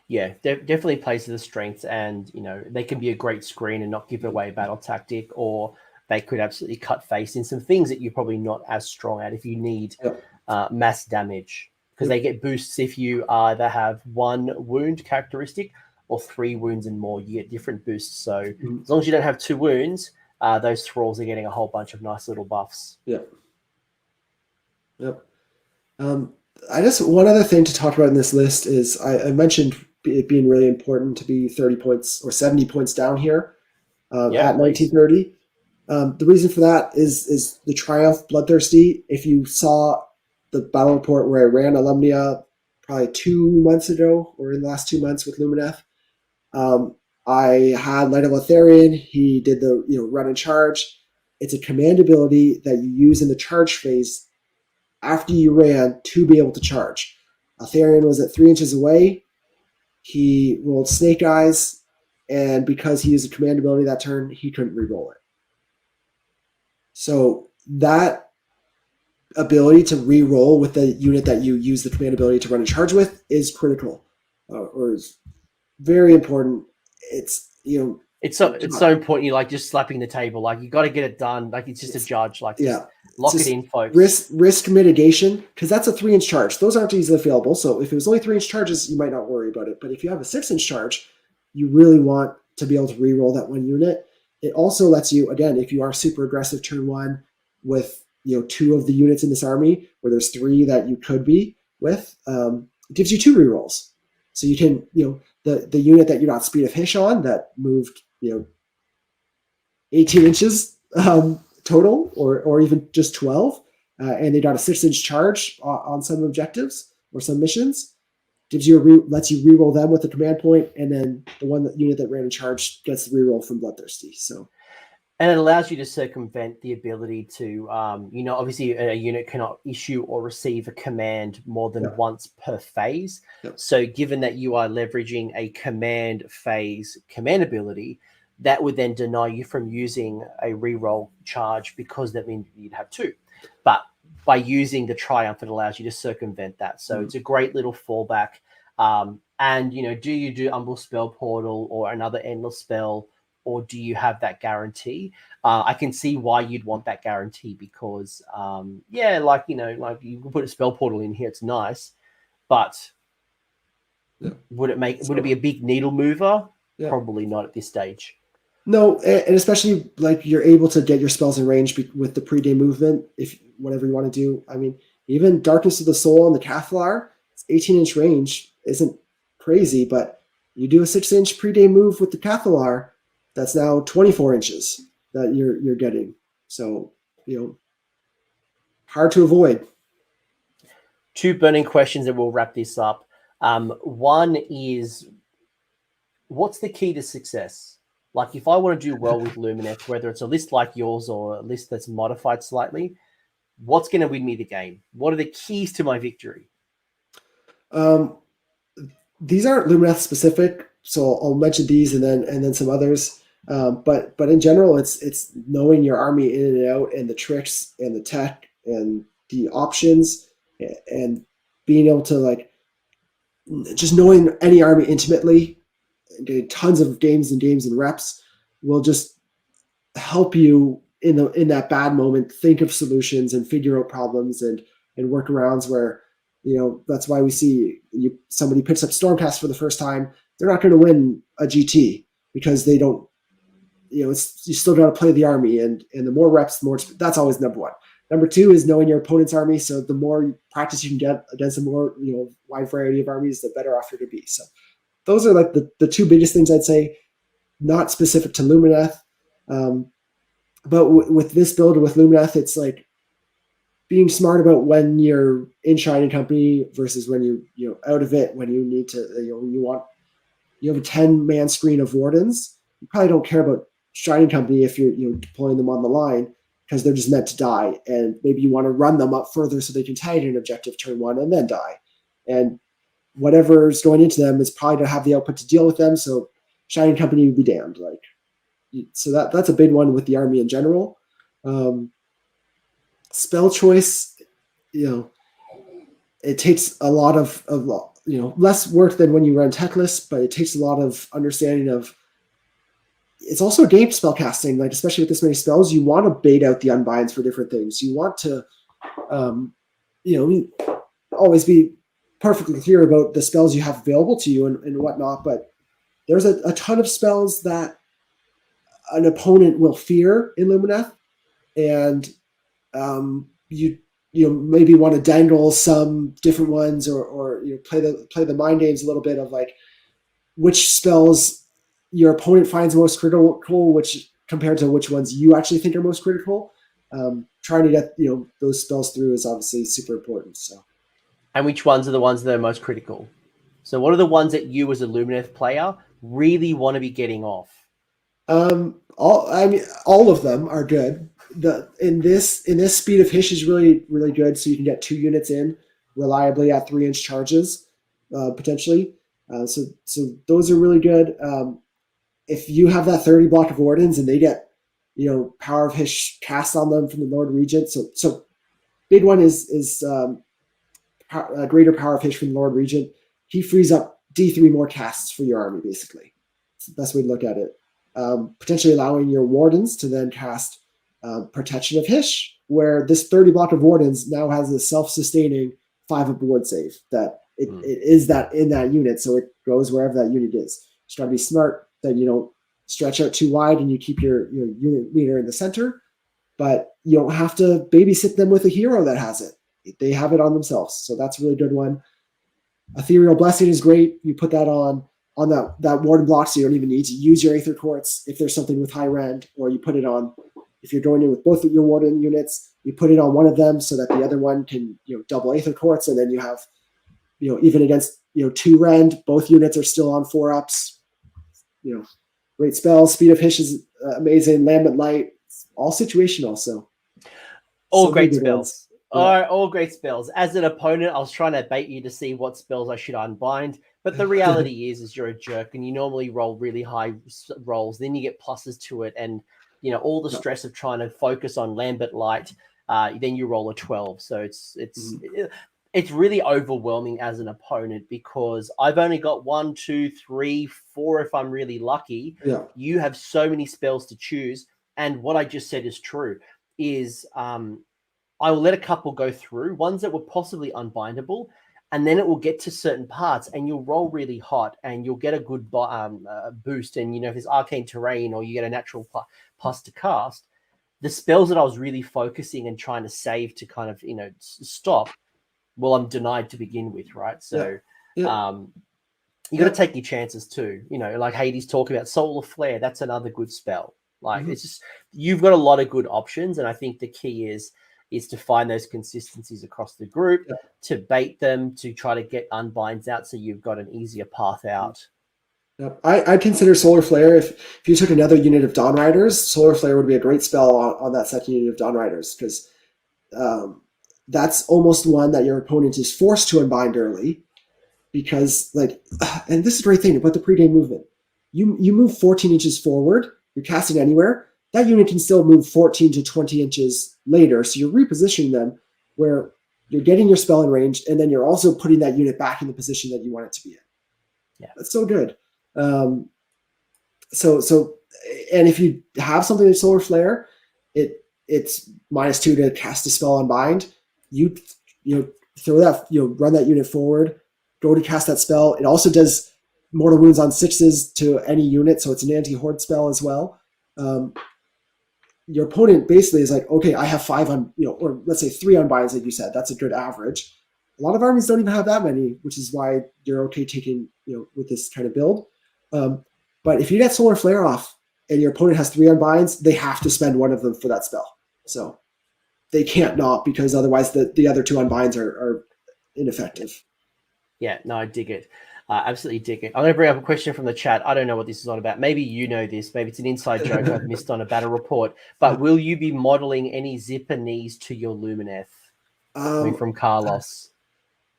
S1: Yeah, definitely plays to the strengths, and they can be a great screen and not give away a battle tactic, or they could absolutely cut face in some things that you're probably not as strong at if you need mass damage, because they get boosts if you either have 1 wound characteristic or 3 wounds and more. You get different boosts. So as long as you don't have 2 wounds, those thralls are getting a whole bunch of nice little buffs.
S2: Yep. One other thing to talk about in this list is I mentioned it being really important to be 30 points or 70 points down here at 1930. The reason for that is the Triumph Bloodthirsty. If you saw the battle report where I ran Alumni probably 2 months ago, or in the last 2 months with Lumineth, I had Light of Lotharian. He did the run and charge. It's a command ability that you use in the charge phase after you ran to be able to charge. Lotharian was at 3 inches away. He rolled Snake Eyes, and because he used a command ability that turn, he couldn't reroll it. So that ability to re-roll with the unit that you use the command ability to run a charge with is critical, or is very important. It's so important. You like just slapping the table, like you got to get it done. Like it's just a judge, like lock it in, folks. Risk mitigation, because that's a 3-inch charge. Those aren't easily available. So if it was only 3-inch charges, you might not worry about it. But if you have a 6-inch charge, you really want to be able to re-roll that one unit. It also lets you, again, if you are super aggressive turn 1 with 2 of the units in this army, where there's 3 that you could be with, it gives you 2 rerolls. So you can, the unit that you got Speed of Hish on that moved 18 inches total, or even just 12, and they got a 6-inch charge on some objectives or some missions, gives you lets you reroll them with a command point, and then the unit that ran in charge gets the reroll from Bloodthirsty. So,
S1: and it allows you to circumvent the ability to, obviously a unit cannot issue or receive a command more than once per phase. So given that you are leveraging a command phase command ability, that would then deny you from using a reroll charge, because that means you'd have 2. But by using the Triumph, it allows you to circumvent that. So it's a great little fallback. And, do you do Umbral Spell Portal or another Endless Spell, or do you have that guarantee? I can see why you'd want that guarantee, because, like you can put a Spell Portal in here, it's nice, but would it be a big needle mover? Probably not at this stage.
S2: No, and especially like you're able to get your spells in range with the pre-day movement, if whatever you want to do. I mean, even Darkness of the Soul on the Cathlar, it's 18-inch range, isn't crazy, but you do a 6-inch pre-day move with the Cathlar, that's now 24 inches that you're getting. So, hard to avoid.
S1: 2 burning questions, and we'll wrap this up. One is, what's the key to success? Like, if I want to do well with Lumineth, whether it's a list like yours or a list that's modified slightly, what's going to win me the game? What are the keys to my victory?
S2: These aren't Lumineth specific. so I'll mention these and then some others. But in general, it's knowing your army in and out, and the tricks and the tech and the options, and being able to like just knowing any army intimately, getting tons of games and reps will just help you in that bad moment think of solutions and figure out problems and workarounds where, that's why we see somebody picks up Stormcast for the first time. They're not going to win a GT because they don't, you still got to play the army, and the more reps, the more. That's always number one. Number two is knowing your opponent's army. So the more practice you can get against a more wide variety of armies, the better off you're going to be. So those are like the two biggest things I'd say, not specific to Lumineth. But with this build with Lumineth, it's like being smart about when you're in Shining Company versus when you're out of it, when you need to, you have a 10-man screen of Wardens. You probably don't care about Shining Company if you're deploying them on the line, because they're just meant to die. And maybe you want to run them up further so they can tag an objective turn one and then die. And whatever's going into them is probably to have the output to deal with them. So Shining Company would be damned. So that's a big one with the army in general. Spell choice, it takes a lot of less work than when you run tech lists, but it takes a lot of understanding of. It's also game spell casting, like especially with this many spells, you want to bait out the unbinds for different things. You want to, always be perfectly clear about the spells you have available to you and whatnot. But there's a ton of spells that an opponent will fear in Lumineth, and you maybe want to dangle some different ones or play the mind games a little bit of like which spells your opponent finds most critical, which compared to which ones you actually think are most critical. Trying to get those spells through is obviously super important. So,
S1: and which ones are the ones that are most critical? So, what are the ones that you as a Lumineth player really want to be getting off?
S2: All of them are good. In this speed of Hish is really, really good. So you can get 2 units in reliably at 3-inch charges, potentially. So those are really good. If you have that 30 block of Wardens and they get, Power of Hish cast on them from the Lord Regent. So big one is greater Power of Hish from the Lord Regent. He frees up D3 more casts for your army, basically. It's the best way to look at it. Potentially allowing your Wardens to then cast Protection of Hish, where this 30 block of Wardens now has a self-sustaining 5 up ward save that it is that in that unit, so it goes wherever that unit is. Just gotta be smart that you don't stretch out too wide and you keep your unit leader in the center, but you don't have to babysit them with a hero that has it. They have it on themselves, so that's a really good one. Ethereal Blessing is great. You put that on that Warden block, so you don't even need to use your Aether Courts if there's something with high rend, or you put it on, if you're going in with both of your Warden units, you put it on one of them so that the other one can double Aether Courts, and then you have even against 2 rend, both units are still on 4-ups. Great spells. Speed of Hish is amazing. Lambent Light, all situational. So
S1: all great spells. All great spells. As an opponent, I was trying to bait you to see what spells I should unbind. But the reality is you're a jerk and you normally roll really high rolls. Then you get pluses to it. And, all the stress of trying to focus on Lambent Light, then you roll a 12. So it's really overwhelming as an opponent because I've only got 1, 2, 3, 4 if I'm really lucky.
S2: Yeah.
S1: You have so many spells to choose. And what I just said is true, is I will let a couple go through, ones that were possibly unbindable, and then it will get to certain parts and you'll roll really hot and you'll get a good boost. And, if there's arcane terrain or you get a natural plus to cast, the spells that I was really focusing and trying to save to kind of, stop, well, I'm denied to begin with, right? So you got to take your chances too. Like Hades talking about Solar Flare, that's another good spell. Like it's just, you've got a lot of good options. And I think the key is to find those consistencies across the group, to bait them, to try to get unbinds out so you've got an easier path out.
S2: Yep. I consider Solar Flare, if you took another unit of Dawn Riders, Solar Flare would be a great spell on that second unit of Dawn Riders, because that's almost one that your opponent is forced to unbind early because and this is the great thing about the pre-game movement. You move 14 inches forward, you're casting anywhere, that unit can still move 14 to 20 inches later. So you're repositioning them where you're getting your spell in range, and then you're also putting that unit back in the position that you want it to be in.
S1: Yeah,
S2: that's so good. And if you have something like Solar Flare, it's -2 to cast a spell on bind. You throw that, run that unit forward, go to cast that spell. It also does mortal wounds on 6s to any unit, so it's an anti-horde spell as well. Your opponent basically is like, okay, I have 5 on, or let's say 3 unbinds, like you said. That's a good average. A lot of armies don't even have that many, which is why you're okay taking, with this kind of build. But if you get Solar Flare off and your opponent has 3 unbinds, they have to spend 1 of them for that spell. So they can't not, because otherwise the other 2 unbinds are ineffective.
S1: Yeah, no, I dig it. Absolutely dig it. I'm going to bring up a question from the chat. I don't know what this is on about. Maybe you know this. Maybe it's an inside joke I've missed on a battle report. But will you be modeling any zipper knees to your Lumineth? Coming from Carlos.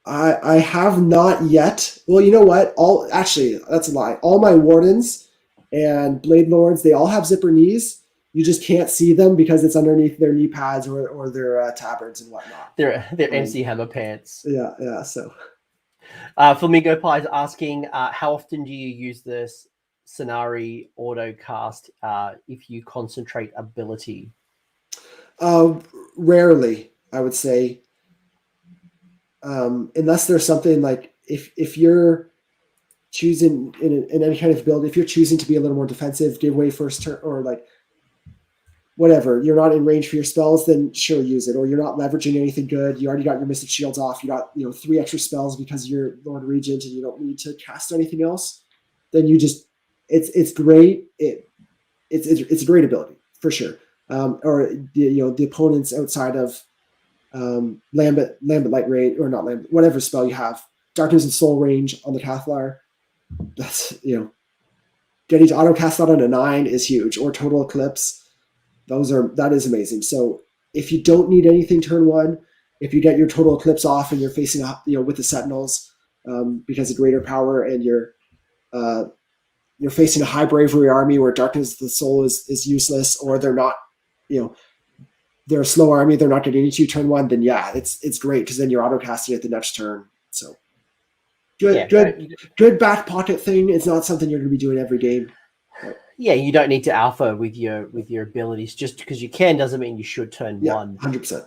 S2: I have not yet. Well, you know what? Actually, that's a lie. All my Wardens and Blade Lords, they all have zipper knees. You just can't see them because it's underneath their knee pads or their tabards and whatnot.
S1: They're MC Hammer pants.
S2: Yeah. So.
S1: Flamingo Pie is asking, how often do you use this Scenari auto cast if you concentrate ability?
S2: Rarely, I would say. Unless there's something like if you're choosing in any kind of build, if you're choosing to be a little more defensive, give away first turn, or whatever, you're not in range for your spells, then sure, use it. Or you're not leveraging anything good. You already got your Mystic Shields off. You got 3 extra spells because you're Lord Regent and you don't need to cast anything else. Then you just it's great. It's a great ability for sure. Or the opponents outside of Lambent Light Range, or not Lambent, whatever spell you have, Darkness and Soul range on the Cathlar. That's getting to auto cast that on a 9 is huge, or Total Eclipse. That is amazing. So if you don't need anything turn 1, if you get your Total Eclipse off and you're facing up, with the Sentinels because of greater power, and you're facing a high bravery army where Darkness of the Soul is useless, or they're not, they're a slow army, they're not getting into you turn 1, then yeah, it's great, because then you're auto casting at the next turn. So good back pocket thing. It's not something you're going to be doing every game.
S1: Yeah, you don't need to alpha with your abilities. Just because you can doesn't mean you should turn 1.
S2: 100%.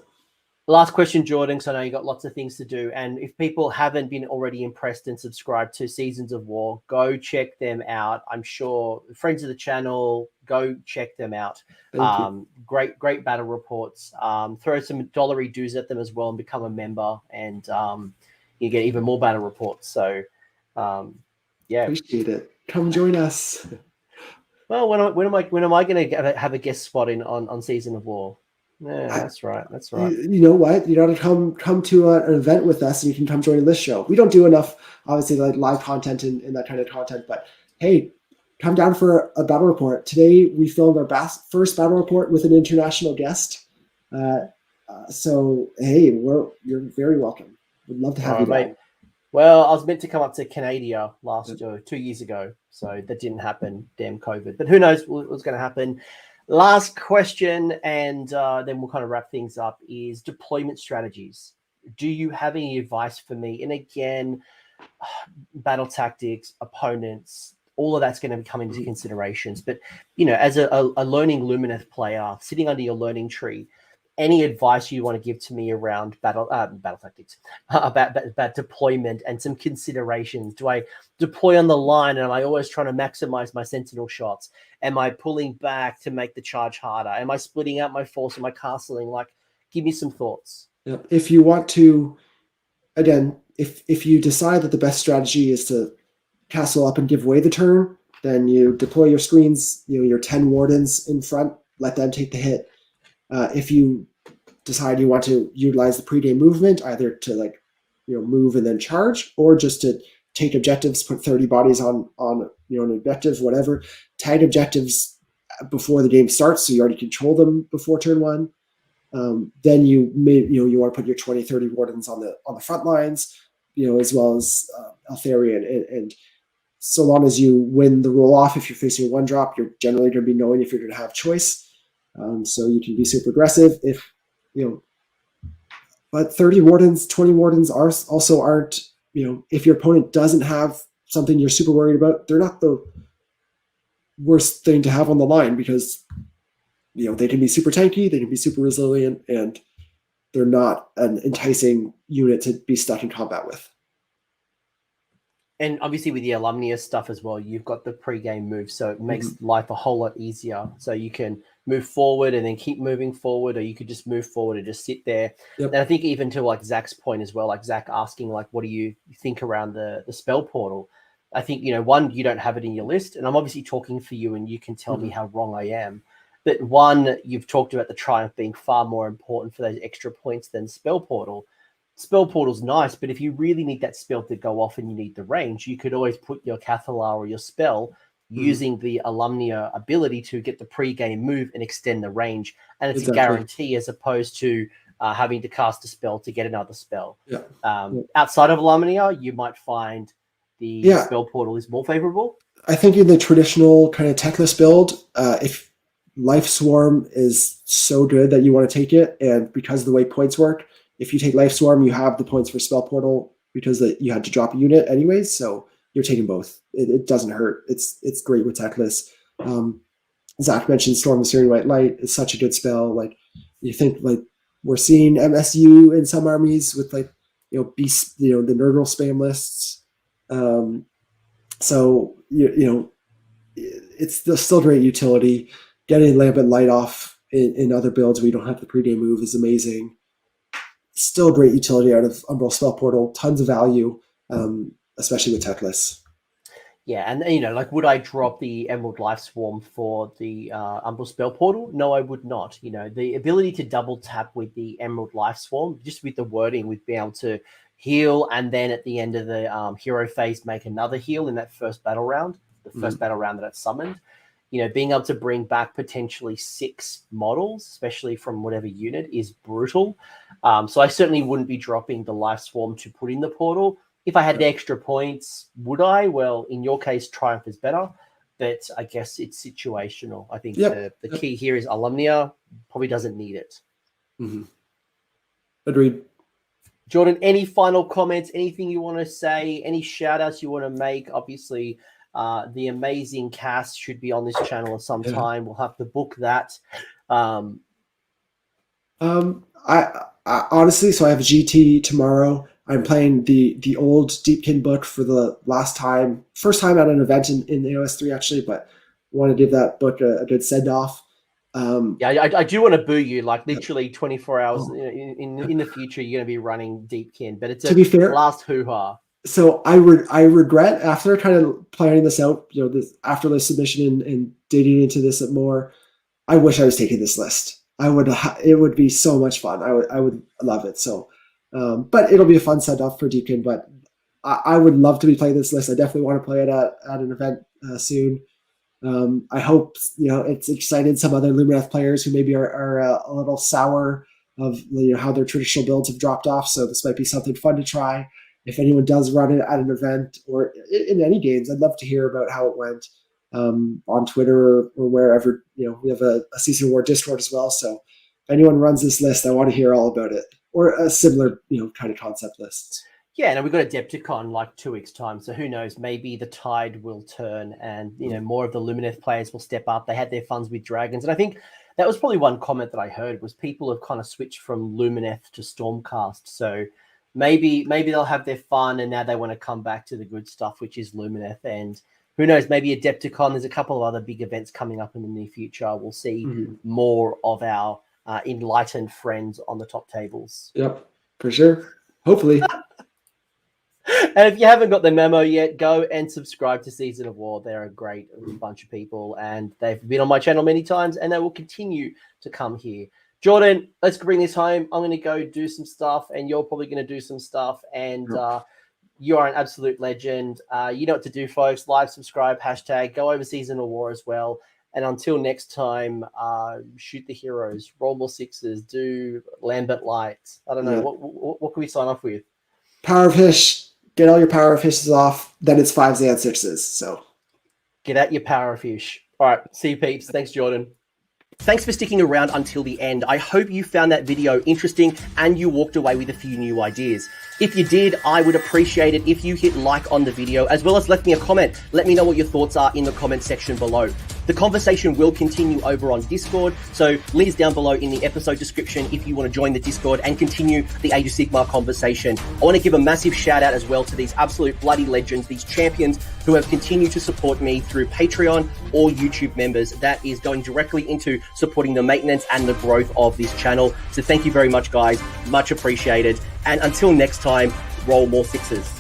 S1: Last question, Jordan, because I know you got lots of things to do. And if people haven't been already impressed and subscribed to Seasons of War, go check them out. I'm sure friends of the channel, go check them out. Great battle reports. Throw some dollary dues at them as well and become a member, and you get even more battle reports. So, yeah.
S2: Appreciate it. Come join us.
S1: Well, when am I going to have a guest spot on Season of War? Yeah, that's right.
S2: You know what? You got to come to an event with us, and you can come join this show. We don't do enough, obviously, live content and that kind of content. But hey, come down for a battle report. Today we filmed our first battle report with an international guest. So hey, you're very welcome. We'd love to have you down.
S1: Well, I was meant to come up to Canada 2 years ago, so that didn't happen. Damn COVID. But who knows what's going to happen. Last question, and then we'll kind of wrap things up, is deployment strategies. Do you have any advice for me? And again, battle tactics, opponents, all of that's going to come into considerations. But, as a learning Lumineth player, sitting under your learning tree, any advice you want to give to me around battle tactics, about deployment and some considerations? Do I deploy on the line, and am I always trying to maximize my Sentinel shots? Am I pulling back to make the charge harder? Am I splitting out my force? Am I castling? Give me some thoughts.
S2: Yep. If you want to, again, if you decide that the best strategy is to castle up and give away the turn, then you deploy your screens, your 10 Wardens in front, let them take the hit. If you decide you want to utilize the pre-game movement, either to move and then charge, or just to take objectives, put 30 bodies on an objective, whatever, tag objectives before the game starts, so you already control them before turn 1. Then you want to put your 20, 30 Wardens on the front lines, as well as Altharian. And so long as you win the roll off, if you're facing a 1-drop, you're generally going to be knowing if you're going to have choice. So you can be super aggressive if, but 30 wardens, 20 wardens also aren't, if your opponent doesn't have something you're super worried about, they're not the worst thing to have on the line, because, they can be super tanky, they can be super resilient, and they're not an enticing unit to be stuck in combat with.
S1: And obviously with the Alumni stuff as well, you've got the pre-game move, so it makes life a whole lot easier. So you can move forward and then keep moving forward, or you could just move forward and just sit there.
S2: Yep.
S1: And I think even to like Zach's point as well, like Zach asking like, what do you think around the spell portal? I think, one, you don't have it in your list, and I'm obviously talking for you and you can tell me how wrong I am. But one, you've talked about the Triumph being far more important for those extra points than spell portal. Spell portal's nice, but if you really need that spell to go off and you need the range, you could always put your Cathalar or your spell using the Alumnia ability to get the pre-game move and extend the range. And it's a guarantee, as opposed to having to cast a spell to get another spell.
S2: Yeah.
S1: Outside of Alumnia, you might find the spell portal is more favorable.
S2: I think in the traditional kind of techless build, if Life Swarm is so good that you want to take it, and because of the way points work, if you take Life Swarm, you have the points for Spell Portal because you had to drop a unit anyways, so you're taking both. It doesn't hurt. It's great with techless. Zach mentioned Storm the Searing White Light is such a good spell. Like, you think like we're seeing MSU in some armies with like beast, the Nurgle spam lists. So it's still great utility. Getting Lambent Light off in other builds where you don't have the pre-game move is amazing. Still great utility out of Umbral Spell Portal. Tons of value, especially with techless.
S1: Yeah, and like, would I drop the Emerald Life Swarm for the Umbral Spell Portal? No, I would not. The ability to double tap with the Emerald Life Swarm, just with the wording, with being able to heal, and then at the end of the hero phase, make another heal in that first battle round, the first battle round that it's summoned. Being able to bring back potentially 6 models, especially from whatever unit, is brutal. So I certainly wouldn't be dropping the Life Swarm to put in the portal. If I had the extra points, would I? Well, in your case, Triumph is better, but I guess it's situational. I think the key here is Alumnia probably doesn't need it.
S2: Agreed.
S1: Jordan, any final comments, anything you want to say, any shout outs you want to make? Obviously, the amazing Cass should be on this channel at some time. We'll have to book that.
S2: I honestly, so I have a GT tomorrow. I'm playing the old Deepkin book for the first time at an event in AOS 3 actually, but want to give that book a good send off.
S1: I do want to boo you. Like, literally 24 hours in the future, you're going to be running Deepkin, but it's
S2: to be fair,
S1: last hoo-ha.
S2: So I regret, after kind of planning this out, after the submission and digging into this more, I wish I was taking this list. It would be so much fun. I would love it. So, but it'll be a fun send off for Deacon. But I would love to be playing this list. I definitely want to play it at an event soon. I hope it's excited some other Lumineth players who maybe are a little sour of how their traditional builds have dropped off. So this might be something fun to try. If anyone does run it at an event or in any games, I'd love to hear about how it went on Twitter or wherever. We have a Season War Discord as well. So if anyone runs this list, I want to hear all about it, or a similar kind of concept list.
S1: Yeah, and we've got a Adepticon like 2 weeks' time. So who knows? Maybe the tide will turn and more of the Lumineth players will step up. They had their funs with dragons. And I think that was probably one comment that I heard was people have kind of switched from Lumineth to Stormcast. So maybe they'll have their fun and now they want to come back to the good stuff, which is Lumineth. And who knows, maybe Adepticon, there's a couple of other big events coming up in the near future. We'll see more of our enlightened friends on the top tables.
S2: Yep, for sure. Hopefully.
S1: And if you haven't got the memo yet, go and subscribe to Season of War. They're a great bunch of people and they've been on my channel many times and they will continue to come here. Jordan, let's bring this home. I'm going to go do some stuff and you're probably going to do some stuff. And you are an absolute legend. You know what to do, folks. Like, subscribe, hashtag, go over Season of War as well. And until next time, shoot the heroes, roll more 6s, do Lambent Lights. I don't know. What can we sign off with?
S2: Power Fish. get all your power fishes off, then it's 5s and 6s. So
S1: get out your power fish. All right, see you peeps. Thanks, Jordan. Thanks for sticking around until the end. I hope you found that video interesting and you walked away with a few new ideas. If you did, I would appreciate it if you hit like on the video, as well as left me a comment. Let me know what your thoughts are in the comment section below. The conversation will continue over on Discord, so links down below in the episode description if you want to join the Discord and continue the Age of Sigmar conversation. I want to give a massive shout out as well to these absolute bloody legends, these champions who have continued to support me through Patreon or YouTube members. That is going directly into supporting the maintenance and the growth of this channel. So thank you very much, guys. Much appreciated. And until next time, roll more 6s.